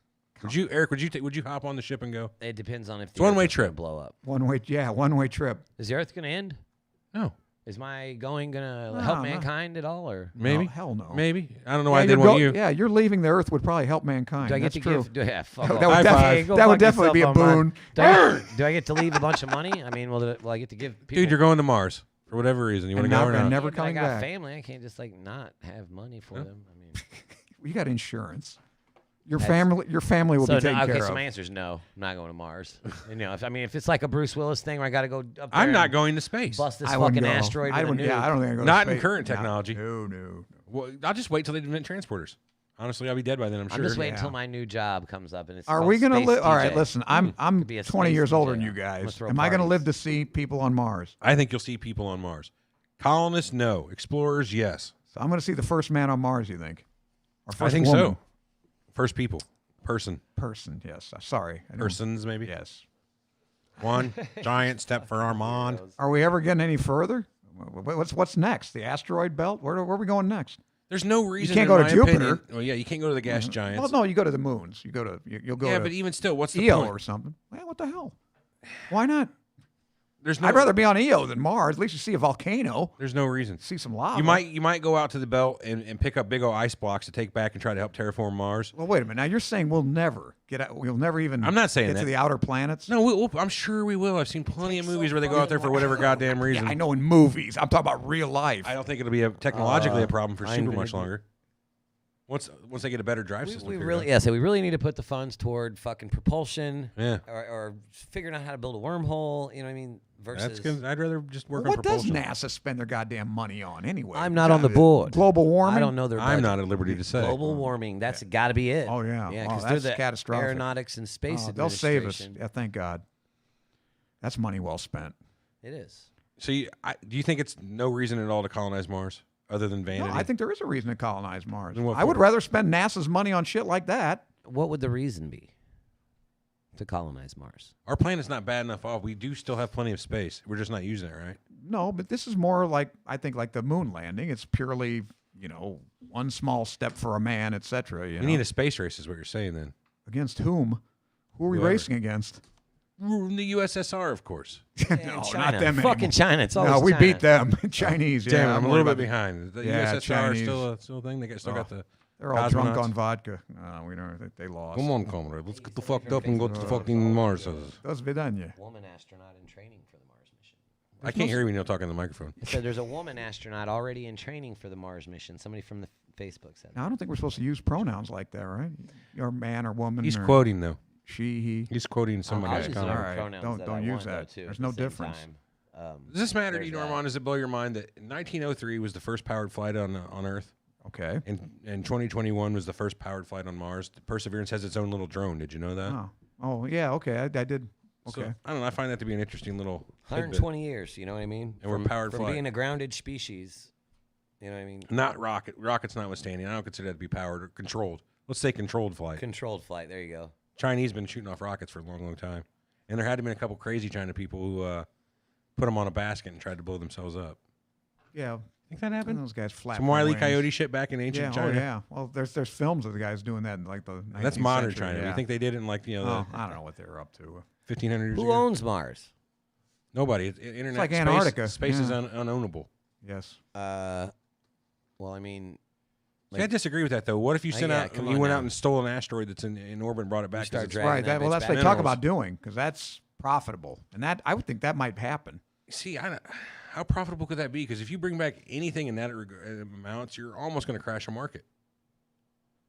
Would you, Eric? Would you hop on the ship and go? It depends on if It's one-way Earth is gonna trip. blow up. One way trip. Is the Earth going to end? No, Is my going going to No, help no. mankind at all, or maybe. No, hell no. Maybe. I don't know Yeah, why they you're want you. Yeah, you're leaving the Earth would probably help mankind. do I get That's to true. give? Yeah, fuck That off. would High definitely- five. Go that would fuck definitely be a yourself, Armand. boon. Do I get to leave a bunch of money? I mean, will I get to give people? Dude, you're going to Mars for whatever reason. You want to go or not? never Yeah, but coming I got back. family. I can't just not have money for them. I mean, You got insurance. Your That's- family will so be taken okay. care So of. my answer is no. I'm not going to Mars. If it's like a Bruce Willis thing where I got to go up there I'm not and going to space. bust this I wouldn't fucking go. asteroid I with a wouldn't. Yeah, nuke. I don't think I go. Not to in space. current No, technology. No. Well, I'll just wait till they invent transporters. Honestly, I'll be dead by then. I'm sure. I'm just waiting Yeah. until my new job comes up and it's. Are called we gonna Space live? All right, DJ. listen. I'm Could be a 20 space years older than DJ. you I'm gonna guys. throw Am I going to live parties. to see people on Mars? I think you'll see people on Mars. Colonists, no. Explorers, yes. So I'm going to see the first man on Mars. You think? Or I first think woman? so. First people. Person. Yes. Sorry. I didn't- Persons, maybe. Yes. One giant step for Armand. Are we ever getting any further? What's next? The asteroid belt? Where are we going next? There's no reason. can't in go to my Jupiter. opinion- well, yeah, you can't go to the gas giants. Well, no, you go to the moons. You'll go yeah, to but even still, what's the Io point? or something. Well, what the hell? Why not? There's no. I'd rather be on Io than Mars. At least you see a volcano, There's no reason. see some lava. You might go out to the belt and pick up big old ice blocks to take back and try to help terraform Mars. Well, wait a minute. Now you're saying we'll never get out. We'll never even. I'm not saying get that. to the outer planets. No, I'm sure we will. I've seen plenty of movies where they go out there for whatever goddamn reason. Yeah, I know in movies. I'm talking about real life. I don't think it'll be technologically a problem for I super invented much longer. Once they get a better drive system. We figured really, out. yeah. So we really need to put the funds toward fucking propulsion, Yeah. or figuring out how to build a wormhole. You know what I mean? Versus, That's good. I'd rather just work What on does propulsion. NASA spend their goddamn money on anyway? I'm not on the board. Global warming. I don't know their. I'm budget. not at liberty to say. Global warming. That's got to be it. Oh, yeah. Yeah, Oh, because that's they're the catastrophic. Aeronautics and Space Oh, they'll save us. Administration. Yeah, thank God. That's money well spent. It is. So do you think it's no reason at all to colonize Mars other than vanity? No, I think there is a reason to colonize Mars. Then what I would for? rather spend NASA's money on shit like that. What would the reason be to colonize Mars? Our planet's not bad enough off. We do still have plenty of space. We're just not using it, right? No, but this is more like, I think, like the moon landing. It's purely, one small step for a man, etc. We need a space race, is what you're saying then. Against whom? Who are we Whoever. racing against? The USSR, of course. No, China. not them Fucking anymore. China. It's always No, we China. beat them. Chinese. Damn, yeah, I'm a worried little bit about behind. The Yeah, USSR Chinese. is still a thing. They still got the. They're all drunk cosmonauts. on vodka. We don't. They lost. Come on, comrade. Let's get the fucked up and go to the fucking Mars. До свидания. Woman astronaut in training for the Mars mission. I can't hear you when you're talking on the microphone. It said there's a woman astronaut already in training for the Mars mission. Somebody from the Facebook said. Now, I don't think we're supposed to use pronouns like that, right? Or man or woman. He's or quoting though. she, he. He's quoting some I'll guy's use comment. whatever All right, pronouns don't- that don't I use want, though, that. too, There's at no the same difference. time. Does this matter to There's you, that. Armand? Does it blow your mind that 1903 was the first powered flight on Earth, Okay. and 2021 was the first powered flight on Mars? Perseverance has its own little drone. Did you know that? Oh, yeah. Okay, I did. So, Okay. I don't know. I find that to be an interesting little tidbit. 120 years. You know what I mean? And we're powered from flight. being a grounded species. You know what I mean? Not rockets notwithstanding. I don't consider that to be powered or controlled. Let's say controlled flight. Controlled flight. There you go. Chinese been shooting off rockets for a long, long time, and there had to been a couple crazy China people who put them on a basket and tried to blow themselves up. Yeah. Think that And happened? those guys flap. Some their Wile E. wings. Coyote shit back in ancient Yeah. China. Oh, yeah. Well, there's films of the guys doing that in like the 19th That's modern century, China. Yeah. You think they did it in like Oh, I don't know what they were up to. 1500 years Who ago? owns Mars? Nobody. Internet. like space, Antarctica. Space is Yeah. unownable. Yes. Well, I mean, See, I disagree with that though. What if you sent yeah, out, come you on went now. out and stole an asteroid that's in orbit and brought it back? 'cause start it's- dragging Right. that Well, bitch that's what they back. talk Minerals. about doing because that's profitable, and that I would think that might happen. See, how profitable could that be? Because if you bring back anything in that amounts, you're almost going to crash a market.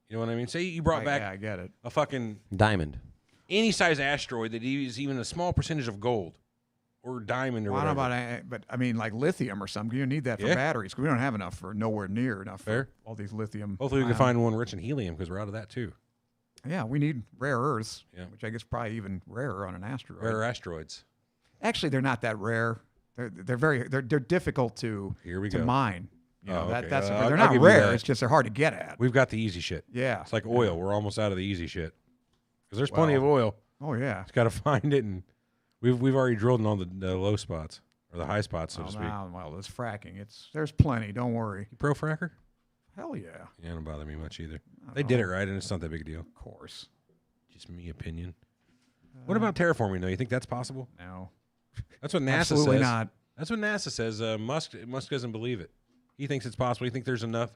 You know what I mean? Say you brought back Yeah, I get it. a fucking diamond. any size asteroid that uses even a small percentage of gold or diamond or Well, I don't know whatever. about, but I mean, like lithium or something. You need that for Yeah. batteries because we don't have enough for nowhere near enough Fair. for all these lithium. Hopefully, we can ions. find one rich in helium because we're out of that too. Yeah, we need rare earths, Yeah. which I guess probably even rarer on an asteroid. Rare asteroids. Actually, they're not that rare. They're difficult to Here we to go. mine. You know, Oh, okay. that's I'll they're not give you rare. that. It's just they're hard to get at. We've got the easy shit. Yeah. It's like oil. We're almost out of the easy shit because there's plenty of Well. oil. Oh yeah. Just got to find it, and we've already drilled in all the low spots or the high spots, so to speak. Well, it's fracking. There's plenty. Don't worry. You pro fracker? Hell yeah. Yeah, don't bother me much either. They did it right, and it's not that big a deal. Of course. Just me opinion. What about terraforming though? You think that's possible? No. That's what NASA Absolutely says. not. That's what NASA says. Musk doesn't believe it. He thinks it's possible. He thinks there's enough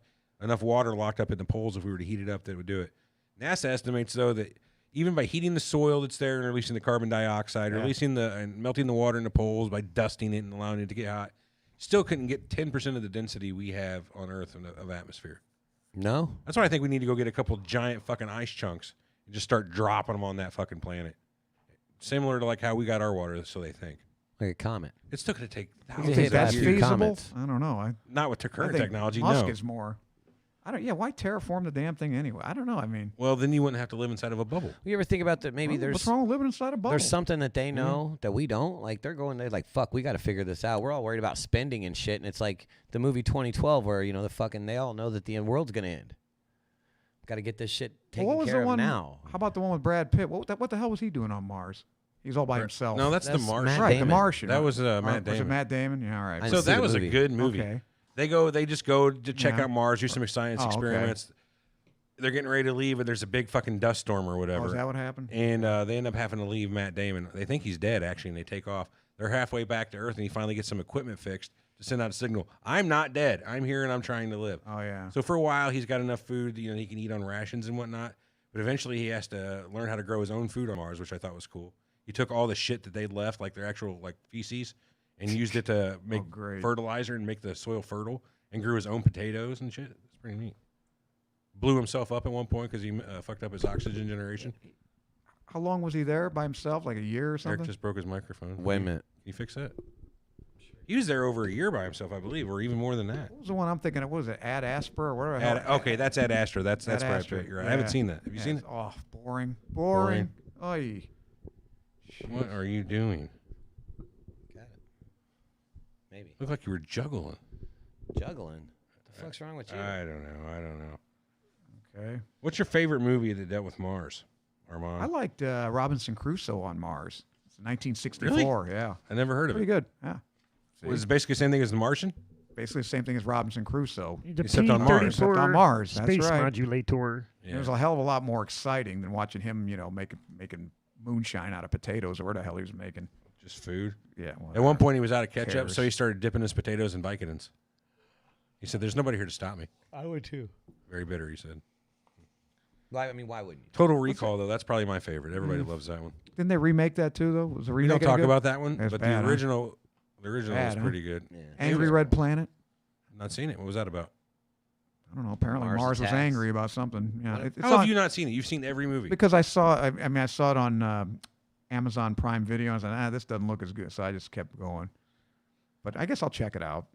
water locked up in the poles if we were to heat it up that would do it. NASA estimates though that even by heating the soil that's there and releasing the carbon dioxide, releasing and melting the water in the poles by dusting it and allowing it to get hot, still couldn't get 10% of the density we have on Earth of atmosphere. No. That's why I think we need to go get a couple giant fucking ice chunks and just start dropping them on that fucking planet. Similar to like how we got our water, so they think. Like a comet. It's still going to take You thousands think hit that's a of few years. feasible? comets. I don't know. Not with I current think technology, Musk no. is more. I don't. Yeah. Why terraform the damn thing anyway? I don't know. I mean, Well, then you wouldn't have to live inside of a bubble. You ever think about that? Maybe what's there's wrong with living inside a bubble? there's something that they know that we don't. Like they're like, fuck, we got to figure this out. We're all worried about spending and shit. And it's like the movie 2012 where, they all know that the world's going to end. Got to get this shit taken Well, what was care the of one now. How about the one with Brad Pitt? What the hell was he doing on Mars? He's all by himself. No, that's the That's Martian. Matt right. The Damon. Martian. That was Matt Was it Damon. Matt Damon? Yeah, all right. I So didn't see that the was a movie. good movie. Okay. They just go to check Yeah. out Mars, do some science Oh, okay. experiments. They're getting ready to leave, and there's a big fucking dust storm or whatever. Oh, is that what happened? And they end up having to leave Matt Damon. They think he's dead, actually, and they take off. They're halfway back to Earth, and he finally gets some equipment fixed to send out a signal. I'm not dead. I'm here, and I'm trying to live. Oh, yeah. So for a while, he's got enough food, he can eat on rations and whatnot. But eventually, he has to learn how to grow his own food on Mars, which I thought was cool. He took all the shit that they'd left, like their actual feces, and used it to make great. fertilizer and make the soil fertile, and grew his own potatoes and shit. It's pretty neat. Blew himself up at one point because he fucked up his oxygen generation. How long was he there by himself? Like a year or something? Eric just broke his microphone. Wait a minute. Can you fix that? He was there over a year by himself, I believe, or even more than that. What was the one I'm thinking of? What was it? Ad Asper or whatever? Okay, that's Ad Astra. That's Ad Brad Astra, Pitt. You're right. I haven't yeah. seen that. Have you seen it? Oh, boring. Oy. What are you doing? Got it. Maybe. Looked like you were juggling. Juggling. What the fuck's wrong with you? I don't know. Okay. What's your favorite movie that dealt with Mars, Armand? I liked Robinson Crusoe on Mars. It's 1964. Yeah. I never heard of Pretty it. good. Yeah. Was it basically the same thing as The Martian? Basically the same thing as Robinson Crusoe. The Except on Mars. Except on Mars, that's Space right. modulator. It was a hell of a lot more exciting than watching him, making moonshine out of potatoes or whatever the hell he was making. Just food. Yeah. At one point, he was out of ketchup, Cares. so he started dipping his potatoes in Vicodins. He said, "There's nobody here to stop me." I would too. Very bitter, he said. Why wouldn't you? Total Recall, though, that's probably my favorite. Everybody loves that one. Didn't they remake that too, though? Was the We remake don't talk any good? about that one, It's but bad, the huh? original was Bad, huh? pretty good. Yeah. Angry Red Planet? Not seen it. What was that about? I don't know. Apparently Mars Mars was attacks. angry about something. Yeah. It's How have on- you not seen it? You've seen every movie. Because I saw it on Amazon Prime Video. I was like, this doesn't look as good. So I just kept going. But I guess I'll check it out.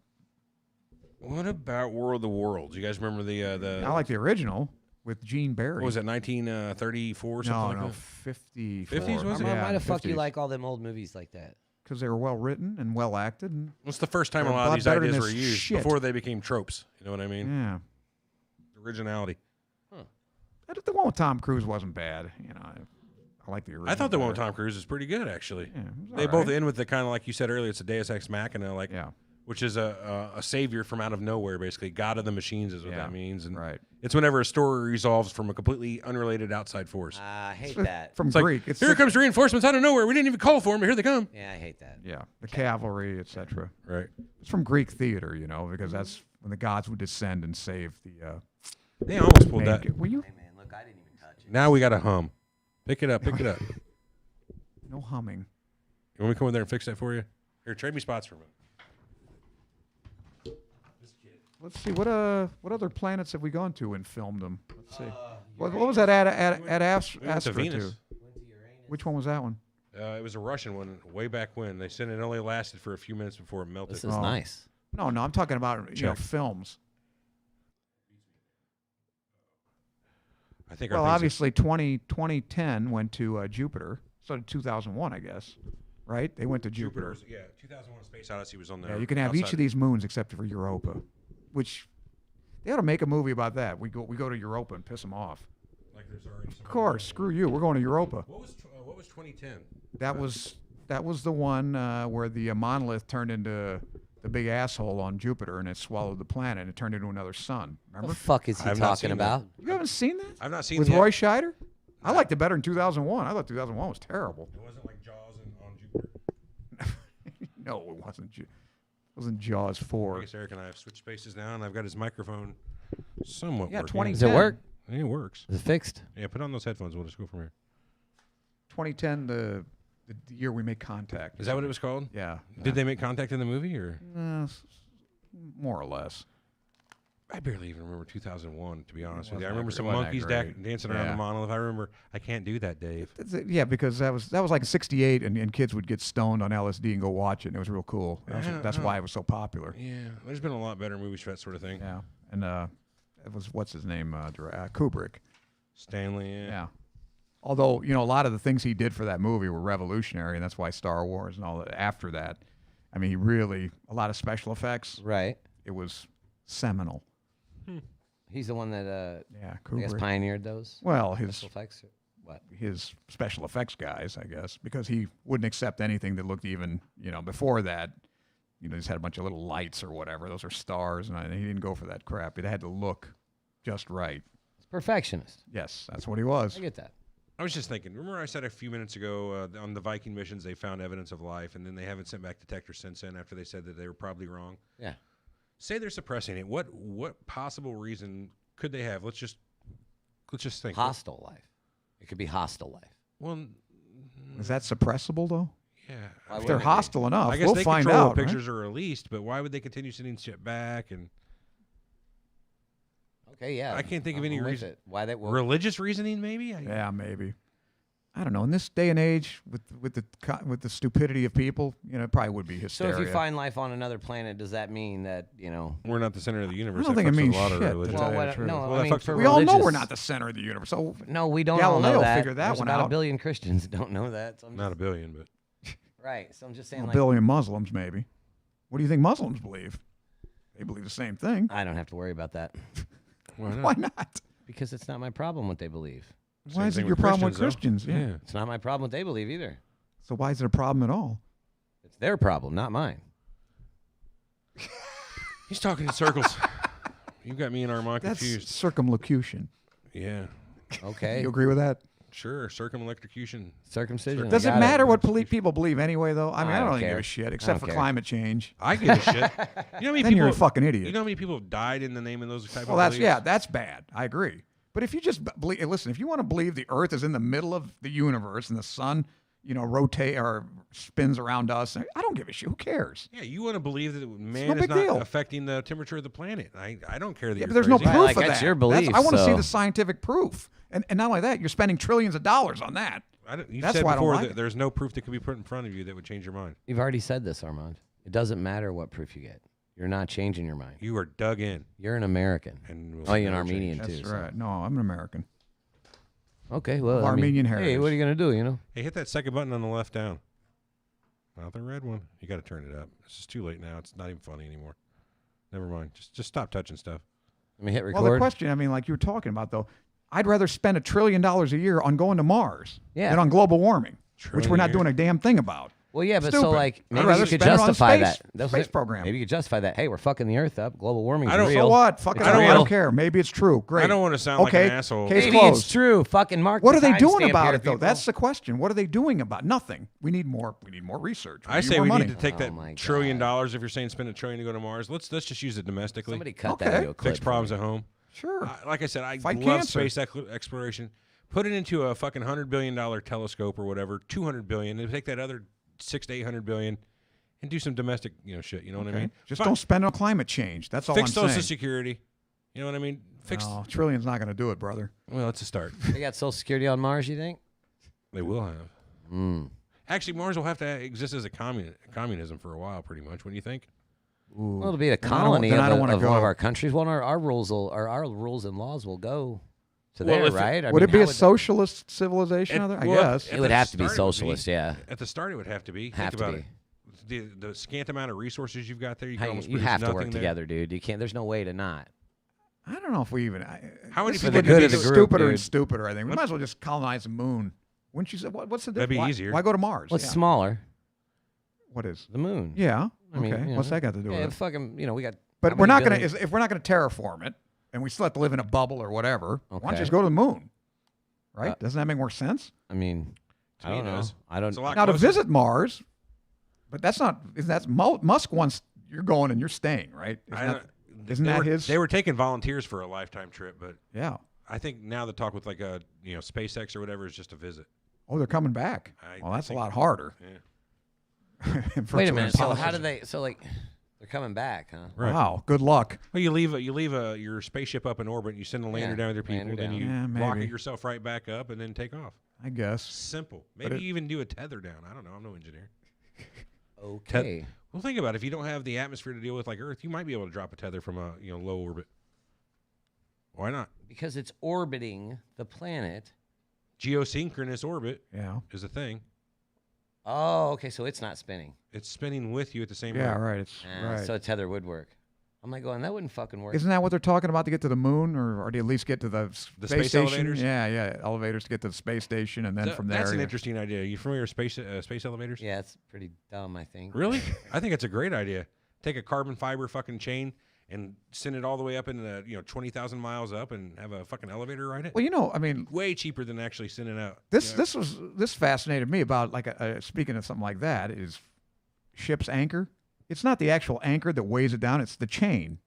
What about War of the Worlds? You guys remember the I like the original with Gene Barry. what was it, 1934 or something No, like no, that? 54. 50s, was it? Why Yeah, the fuck you 50s. like all them old movies like that? Because they were well written and well acted. And, What's the first time a They're lot a of lot these better than ideas this were used shit. before they became tropes? You know what I mean? yeah. Originality. The one with Tom Cruise wasn't bad. I like the original. I thought the one with better. Tom Cruise was pretty good, actually. Yeah, it was They all both right. end with the kind of like you said earlier. It's a Deus Ex Machina, Yeah. which is a savior from out of nowhere, basically. God of the machines is what Yeah, that means. And right. it's whenever a story resolves from a completely unrelated outside force. I hate that. From It's like, Greek. here comes reinforcements out of nowhere. We didn't even call for them, but here they come. Yeah, I hate that. Yeah, the cavalry, etc. Right. It's from Greek theater, because that's when the gods would descend and save the. They almost pulled main that. Were you Hey man, look, I didn't even touch it. Now we got to hum. Pick it up. Pick it up. no humming? You want me to come over there and fix that for you? Here, trade me spots for a minute. Let's see what other planets have we gone to and filmed them? Let's see. What was that at We went to Astra Venus. to? Which one was that one? It was a Russian one way back when. They said it only lasted for a few minutes before it melted. This is Oh. nice. No, I'm talking about Check. films. I think. Well, our things obviously 2010 went to Jupiter. So did 2001, I guess. Right? They went to Jupiter. was, yeah, 2001: Space Odyssey was on there. Yeah, you can have each outside. of these moons except for Europa, which they ought to make a movie about that. We go to Europa and piss them off. Like there's already. Of course, screw you. We're going to Europa. What was 2010? That was the one where the monolith turned into the big asshole on Jupiter and it swallowed the planet and it turned into another sun. What Remember? the fuck is he I've not talking seen that. about? You haven't seen that I've not seen with it yet. Roy Scheider? I liked it better in 2001. I thought 2001 was terrible. It wasn't like Jaws on Jupiter. No, it wasn't. It wasn't Jaws I 4. guess Eric and I have switched spaces now, and I've got his microphone somewhat Yeah, working. 2010. Does it work? It works. Is it fixed? Yeah, put on those headphones. We'll just go from here. 2010, the year we made contact. Is that what it was called? Yeah. Did they make contact in the movie, or More or less. I barely even remember 2001, to be honest with you. I wasn't remember that some great. monkeys Wasn't that great. dancing around Yeah. the monolith. I remember. I can't do that, Dave. Yeah, because that was like '68, and kids would get stoned on LSD and go watch it, and it was real cool. That's why it was so popular. Yeah, there's been a lot better movies for that sort of thing. Yeah, and it was what's his name, Kubrick. Stanley. Yeah. Although a lot of the things he did for that movie were revolutionary, and that's why Star Wars and all that. After that, I mean, he really a lot of special effects. Right. It was seminal. He's the one that Yeah, I guess Kubrick. pioneered those Well, his special effects. What? his special effects guys, I guess, because he wouldn't accept anything that looked even, before that, just had a bunch of little lights or whatever. Those are stars, and he didn't go for that crap. It had to look just right. It's perfectionist. Yes, that's what he was. I get that. I was just thinking. Remember, I said a few minutes ago on the Viking missions they found evidence of life, and then they haven't sent back detectors since then. After they said that they were probably wrong. Yeah. Say they're suppressing it. What possible reason could they have? Let's just think. Hostile life. It could be hostile life. Well, Is that suppressible, though? yeah. Why If would they're it be? hostile enough, I guess we'll they find control out. what Right? pictures are released, but why would they continue sending shit back? And Okay, yeah. I can't think of any I'm with reason. it. Why that? Well, religious reasoning, maybe. Yeah, maybe. I don't know. In this day and age, with the stupidity of people, it probably would be so hysteria. if you find life on another planet, does that mean that We're not the center of the universe. don't That think it fucks with means a lot of shit, to religion. tell Well, you the what, truth. no, Well, I that mean fucks for with- we all know we're religious- not the center of the universe. So No, we don't Galileo all know that. figured that There's one about out. a billion Christians don't know that. So I'm Not just, a billion, but right. So I'm just saying, a like, billion Muslims, maybe. What do you think Muslims believe? They believe the same thing. I don't have to worry about that why not? Why not? because it's not my problem what they believe. Why is it thing your with problem with Christians, Christians? though. Yeah. It's not my problem what they believe either. So why is it a problem at all? It's their problem, not mine. He's talking in circles. You got me and Armand That's confused. circumlocution. Yeah, Okay. You agree with that? sure. Circumelectrocution. Circumcision. Does I it got matter what people believe anyway, though? I mean, I I don't don't give care. a shit, I except don't for care. climate change. I give a shit. You know how many Then people? you're a fucking idiot. You know how many people have died in the name of those type Well, of that's beliefs? that's bad. I agree. But if you just believe, listen, if you want to believe the Earth is in the middle of the universe and the sun, rotate or spins around us, I don't give a shit. Who cares? Yeah, you want to believe that man no is big not deal. affecting the temperature of the planet. I don't care that Yeah, you're but there's no crazy. proof Right, like, of that's that. your belief, I want to see so- the scientific proof. And not only that, you're spending trillions of dollars on that. You've That's said why I don't before like that it. there's no proof that could be put in front of you that would change your mind. You've already said this, Armand. It doesn't matter what proof you get. You're not changing your mind. You are dug in. You're an American. And will Oh, you're an never change. Armenian That's too. so- right. No, I'm an American. Okay, well, Of I mean, Armenian Hey, heritage. what are you gonna do? Hey, hit that second button on the left down. Not the red one. You got to turn it up. It's just too late now. It's not even funny anymore. Never mind. Just stop touching stuff. Let me hit record. Well, the question, I mean, like you were talking about, though, I'd rather spend $1 trillion a year on going to Mars Yeah. than on global warming, which we're not Trillion. doing a damn thing about. Well, yeah, but Stupid. so like I'd maybe rather you could spend it on justify space- that. That's space it. program. Maybe you could justify that. Hey, we're fucking the Earth up. Global warming's I don't- real. So what? Fuck it. It's I real. don't care. Maybe it's true. Great. I don't want to sound like Okay, an asshole. case Maybe closed. it's true. Fucking mark. What the are they doing timestamp about here, it, though? people. That's the question. What are they doing about it? Nothing. We need more. We need more research. I say more we money. need to take Oh my that $1 trillion. God. If you're saying spend $1 trillion to go to Mars, let's just use it domestically. Somebody cut Okay. that video clip. Fix problems at home. Sure. Like I said, I Fight love cancer. space exploration. Put it into a fucking $100 billion telescope or whatever, $200 billion, and take that other $600 to $800 billion and do some domestic, shit. You know what I mean? Just Fi- don't spend on climate change. That's all fix I'm Social saying. Security. You know what I mean? Fix. No, trillion's not going to do it, brother. Well, it's a start. They got Social Security on Mars. You think? They will have. Mm. Actually, Mars will have to exist as a communism for a while, pretty much. What do you think? Well, it'll be a Then I don't- colony then I don't of wanna one go. of our countries. Well, our rules and laws will go to Well, there, if it- right? I Would mean, it be how a would socialist civilization? I well, guess. at It would the have to be start socialist, yeah. At the start, it would have to be. Have Think to about be. it. The scant amount of resources you've got there, you can Hey, almost you produce have to work nothing there. together, dude. You can't. There's no way to not. I don't know if we even. How many this people is could getting be of the group, stupider and dude? stupider? I think we might as well just colonize the moon. Wouldn't you say? What's the That'd difference? be easier. Why go to Mars? What's Yeah. smaller? What is? The moon. Yeah. I mean, Okay. What's that got to do Yeah, with it? fucking. We got. But how we're many not going billion- to. If we're not going to terraform it, and we still have to live in a bubble or whatever, why don't you Okay. just go to the moon? Right? Uh, Doesn't that make more sense? I mean, To I me, don't it know. does. I don't. It's a lot Now to closer. visit Mars, but that's not. Musk wants you're going and you're staying, right? Isn't that his? They were taking volunteers for a lifetime trip, but Yeah. I think now the talk with like a SpaceX or whatever is just a visit. Oh, they're coming back. I Well, that's a think- lot harder. Yeah. Wait a Virtually minute. So how impossible. do they? So like, they're coming back, huh? Right. Wow. Good luck. Well, you leave your spaceship up in orbit, and you send a lander Yeah, down with your people, lander then down. you Yeah, maybe. rocket yourself right back up, and then take off. I guess. Simple. But Maybe it- you even do a tether down. I don't know. I'm no engineer. Okay. Well, think about it. If you don't have the atmosphere to deal with like Earth, you might be able to drop a tether from a low orbit. Why not? Because it's orbiting the planet. Geosynchronous orbit Yeah. is a thing. Oh, okay. So it's not spinning. It's spinning with you at the same Yeah. rate. Right. It's right. So a tether would work. I'm like going, that wouldn't fucking work. Isn't that what they're talking about to get to the moon, or to at least get to the space station? elevators? Yeah, elevators to get to the space station, and then from there. That's an interesting idea. You familiar with space elevators? Yeah, it's pretty dumb, I think. Really? I think it's a great idea. Take a carbon fiber fucking chain and send it all the way up into the 20,000 miles up and have a fucking elevator ride it. Well, I mean, Way cheaper than actually sending out. this fascinated me about speaking of something like that is ship's anchor. It's not the actual anchor that weighs it down; it's the chain.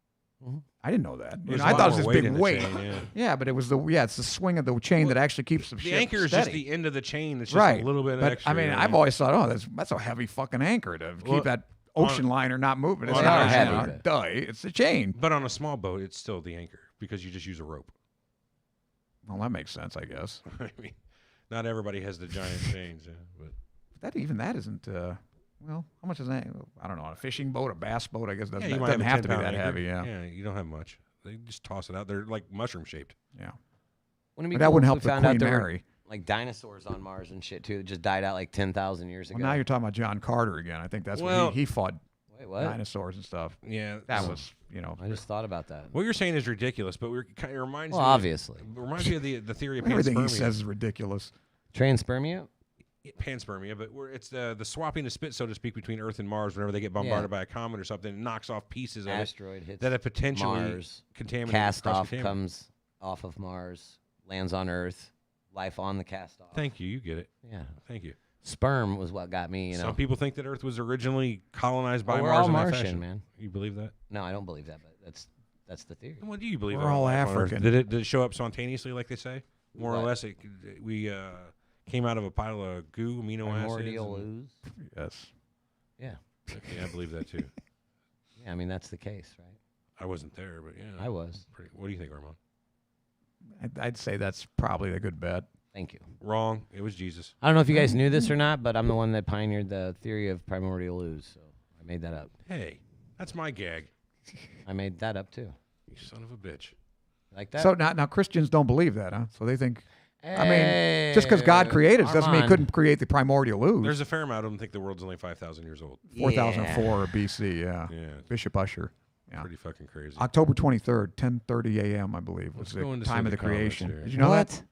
Mm-hmm. I didn't know that. There's a I lot thought it was more this weight in big the weight. chain, yeah. Yeah, but it was it's the swing of the chain that actually keeps the ship anchor is steady. just the end of the chain. It's just right. a little bit but, extra. I mean, I've always thought, oh, that's a heavy fucking anchor to keep that ocean liner not moving. It's on not an heavy. ocean Duh, it's the chain. But on a small boat, it's still the anchor because you just use a rope. Well, that makes sense, I guess. I mean, not everybody has the giant chains. Yeah, but That isn't. Well, how much is that? I don't know. On a fishing boat, a bass boat, I guess yeah, that you might doesn't have, have to be 10-pound that anchor. heavy. Yeah. Yeah, you don't have much. They just toss it out. They're like mushroom shaped. Yeah. Wouldn't it be But that cool wouldn't if help we the found out Queen there were, Mary. like dinosaurs on Mars and shit too that just died out like 10,000 years ago? Well, now you're talking about John Carter again. I think that's what he fought Wait, what? dinosaurs and stuff. Yeah, That was, I just thought about that. what you're saying is ridiculous, but it reminds Well, me. obviously. It reminds me of the theory of everything he panspermia. says is ridiculous. Transpermia? Panspermia, but it's the swapping of spit, so to speak, between Earth and Mars. Whenever they get bombarded by a comet or something, it knocks off pieces of Asteroid it hits that have potentially Mars. contaminated. Cast off cross-contaminated. comes off of Mars, lands on Earth, life on the cast off. Thank you. You get it. Yeah. Thank you. Sperm was what got me, Some people think that Earth was originally colonized by we're Mars all in that Martian, fashion. man. You believe that? No, I don't believe that, but that's the theory. What do you believe? We're about all life on Earth? African. Did it show up spontaneously, like they say? More or What? less, we came out of a pile of goo, amino Primordial acids. and- ooze? Yes. Yeah. Yeah, I believe that too. Yeah, I mean, that's the case, right? I wasn't there, but yeah. I was. What do you think, Armand? I'd say that's probably a good bet. Thank you. Wrong. It was Jesus. I don't know if you guys knew this or not, but I'm the one that pioneered the theory of primordial ooze, so I made that up. Hey, that's my gag. I made that up too. You son of a bitch. Like that? So now Christians don't believe that, huh? So they think, I mean, just because God created us doesn't mean he Armand. couldn't create the primordial ooze. There's a fair amount of them think the world's only 5,000 years old. 4004 BC, yeah. Yeah, Bishop Usher. Yeah. pretty fucking crazy. October 23rd, 10:30 a.m., I believe, was Let's go the into time some of the of the comments creation. here. Did you know What? that?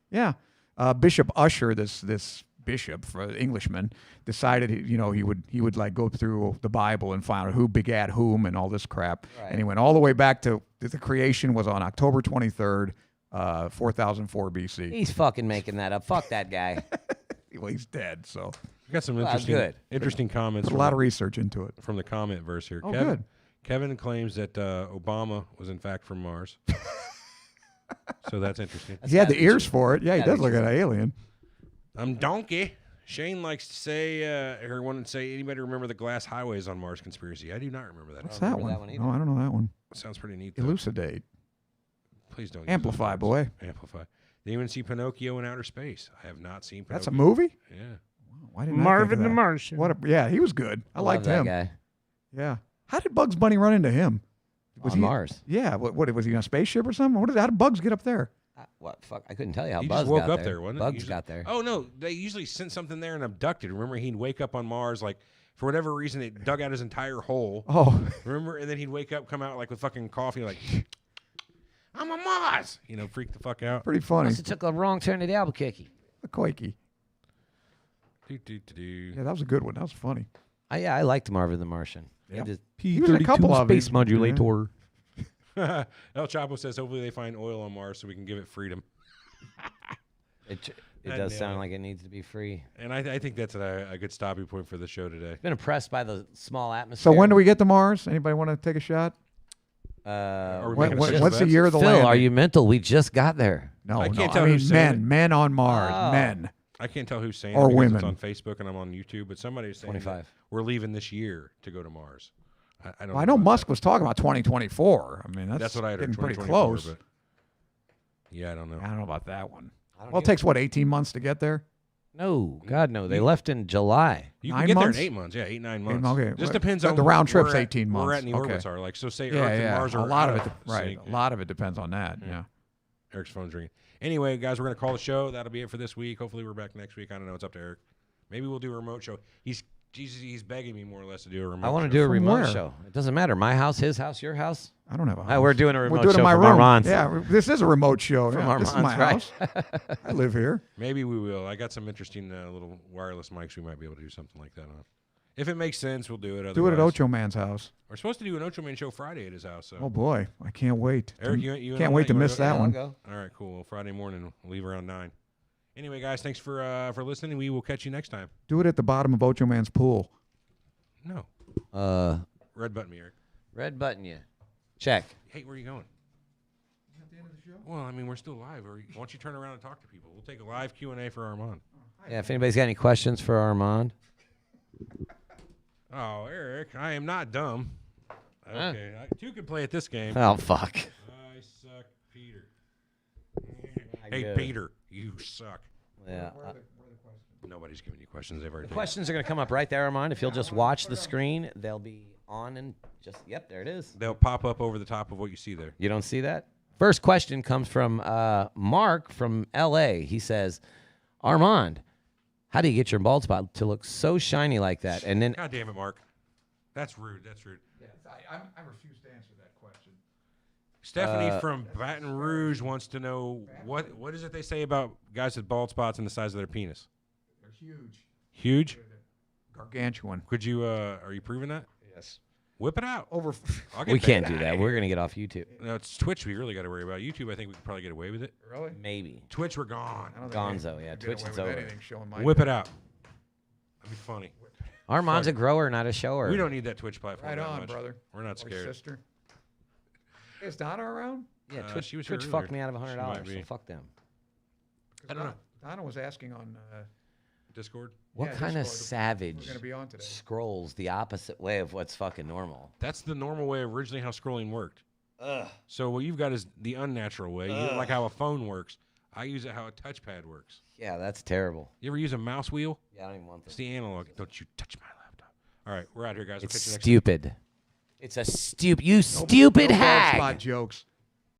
Yeah. Bishop Usher, this bishop, Englishman, decided he would like go through the Bible and find out who begat whom and all this crap. Right. And he went all the way back to the creation was on October 23rd, 4004 BC. He's fucking making that up. Fuck that guy. Well, he's dead, so We got some Well, interesting comments put a lot of research into it. from the comment verse here. Oh, good. Kevin claims that Obama was in fact from Mars. So that's interesting. He had gotta the be ears true. for it. Yeah, he Gotta does be look true. at an alien. I'm donkey. Shane likes to say, or wanted to say, anybody remember the glass highways on Mars conspiracy? I do not remember that. What's don't that remember one? that one either. No, I don't know that one. Sounds pretty neat. Though. Elucidate. Please don't use Amplify, those words. boy. Amplify. They even see Pinocchio in outer space. I have not seen Pinocchio. That's a movie? Yeah. Why didn't I think Marvin of the that? Martian. Yeah, he was good. I Love liked that him. guy. Yeah. How did Bugs Bunny run into him? Was On he Mars. Yeah. What was he on a spaceship or something? How did Bugs get up there? What? Fuck. I couldn't tell you how He Buzz just woke got up there, wasn't it? Bugs Usually- got there. Oh no, they usually sent something there and abducted. Remember, he'd wake up on Mars, like for whatever reason, it dug out his entire hole. Oh, Remember, and then he'd wake up, come out like with fucking coffee, like I'm on Mars. Freak the fuck out. pretty funny. Must have took a wrong turn at Albuquerque. Quakey. Do. Yeah, that was a good one. That was funny. I liked Marvin the Martian. Yeah. Just, He was in a couple of space these. modulator. El Chapo says, hopefully they find oil on Mars so we can give it freedom. It I does know sound it. like it needs to be free. And I think that's a good stopping point for the show today. Been impressed by the small So atmosphere. when do we get to Mars? Anybody want to take a shot? Are we When, making a shift what's the bets? year of the Phil, landing? are you mental? We just got there. No, I no. can't tell I mean, who's saying men on Mars, Oh. men. I can't tell who's saying Or it because it's women. on Facebook and I'm on YouTube, but somebody's saying that 25. we're leaving this year to go to Mars. I don't. Well, I know about Musk that. was talking about 2024. I mean, That's what I heard. getting pretty 2024, close. But yeah, I don't know. I don't know about that one. I don't Well, it either. takes what 18 months to get there. No, God, no. They left in July. You 9 can get months? there in 8 months. Yeah, 8-9 months. Okay. Just Well, depends the on round where trip's we're at- 18 Where months. at the Okay. orbits are. Like, so say Yeah, Earth and yeah. Mars A are lot out of it, right? sync. A lot of it depends on that. Yeah. Eric's phone's ringing. Anyway, guys, we're gonna call the show. That'll be it for this week. Hopefully, we're back next week. I don't know. It's up to Eric. Maybe we'll do a remote show. He's begging me more or less to do a remote. I want show. to do a From remote where? show. It doesn't matter. My house, his house, your house. I don't have a house. We're doing a remote We're doing it show in my from room. Armand's. Yeah, this is a remote show. From Yeah, this is my Armand's, house. I live here. Maybe we will. I got some interesting little wireless mics. We might be able to do something like that on. If it makes sense, we'll do it. Do it at Otherwise- Ocho Man's house. We're supposed to do an Ocho Man show Friday at his house. So. Oh boy, I can't wait. Eric, you Can't wait to miss that I'll one. go. All right, cool. Well, Friday morning, we'll leave around 9. Anyway, guys, thanks for listening. We will catch you next time. Do it at the bottom of Ocho Man's pool. No. Red button me, Eric. Red button you. Check. Hey, where are you going? At the end of the show? Well, I mean, we're still live. Why don't you turn around and talk to people? We'll take a live Q&A for Armand. Yeah, if anybody's got any questions for Armand. Oh, Eric, I am not dumb. Okay, two can play at this game. Oh, fuck. I suck, Peter. Hey, good. Peter, you suck. Yeah. Nobody's giving you questions. They've already The taken. questions are going to come up right there, Armand. If you'll just watch the screen, they'll be on and just, yep, there it is. They'll pop up over the top of what you see there. You don't see that? First question comes from Mark from L.A. He says, Armand, how do you get your bald spot to look so shiny like that? And then, God damn it, Mark. That's rude. That's rude. Yeah, I refuse to answer that question. Stephanie from Baton Rouge wants to know what is it they say about guys with bald spots and the size of their penis? They're huge. Huge? Gargantuan. Could you are you proving that? Yes. Whip it out. Over. I'll get we paid. can't do that. We're going to get off YouTube. No, it's Twitch we really got to worry about. YouTube, I think we could probably get away with it. Really? Maybe. Twitch, we're gone. I don't think Gonzo, I yeah. could get Twitch, away it's with over. anything showing my Whip it out. That'd be funny. Armand's a grower, not a shower. We don't need that Twitch platform Right that on, much. brother. We're not Or scared. sister. Is Donna around? Yeah, Twitch, she was here Twitch fucked earlier. me out of She $100, might be. so fuck them. I don't know. Donna was asking on. Discord? What Yeah, kind of Discord. We're savage going to be on today. scrolls the opposite way of what's fucking normal? That's the normal way of originally how scrolling worked. So what you've got is the unnatural way. Like how a phone works. I use it how a touchpad works. Yeah, that's terrible. You ever use a mouse wheel? Yeah, I don't even want It's this. the analog. Don't you touch my laptop. All right, we're out here, guys. We'll It's catch you next stupid. It's a stupid. You stupid No bald hag. spot jokes.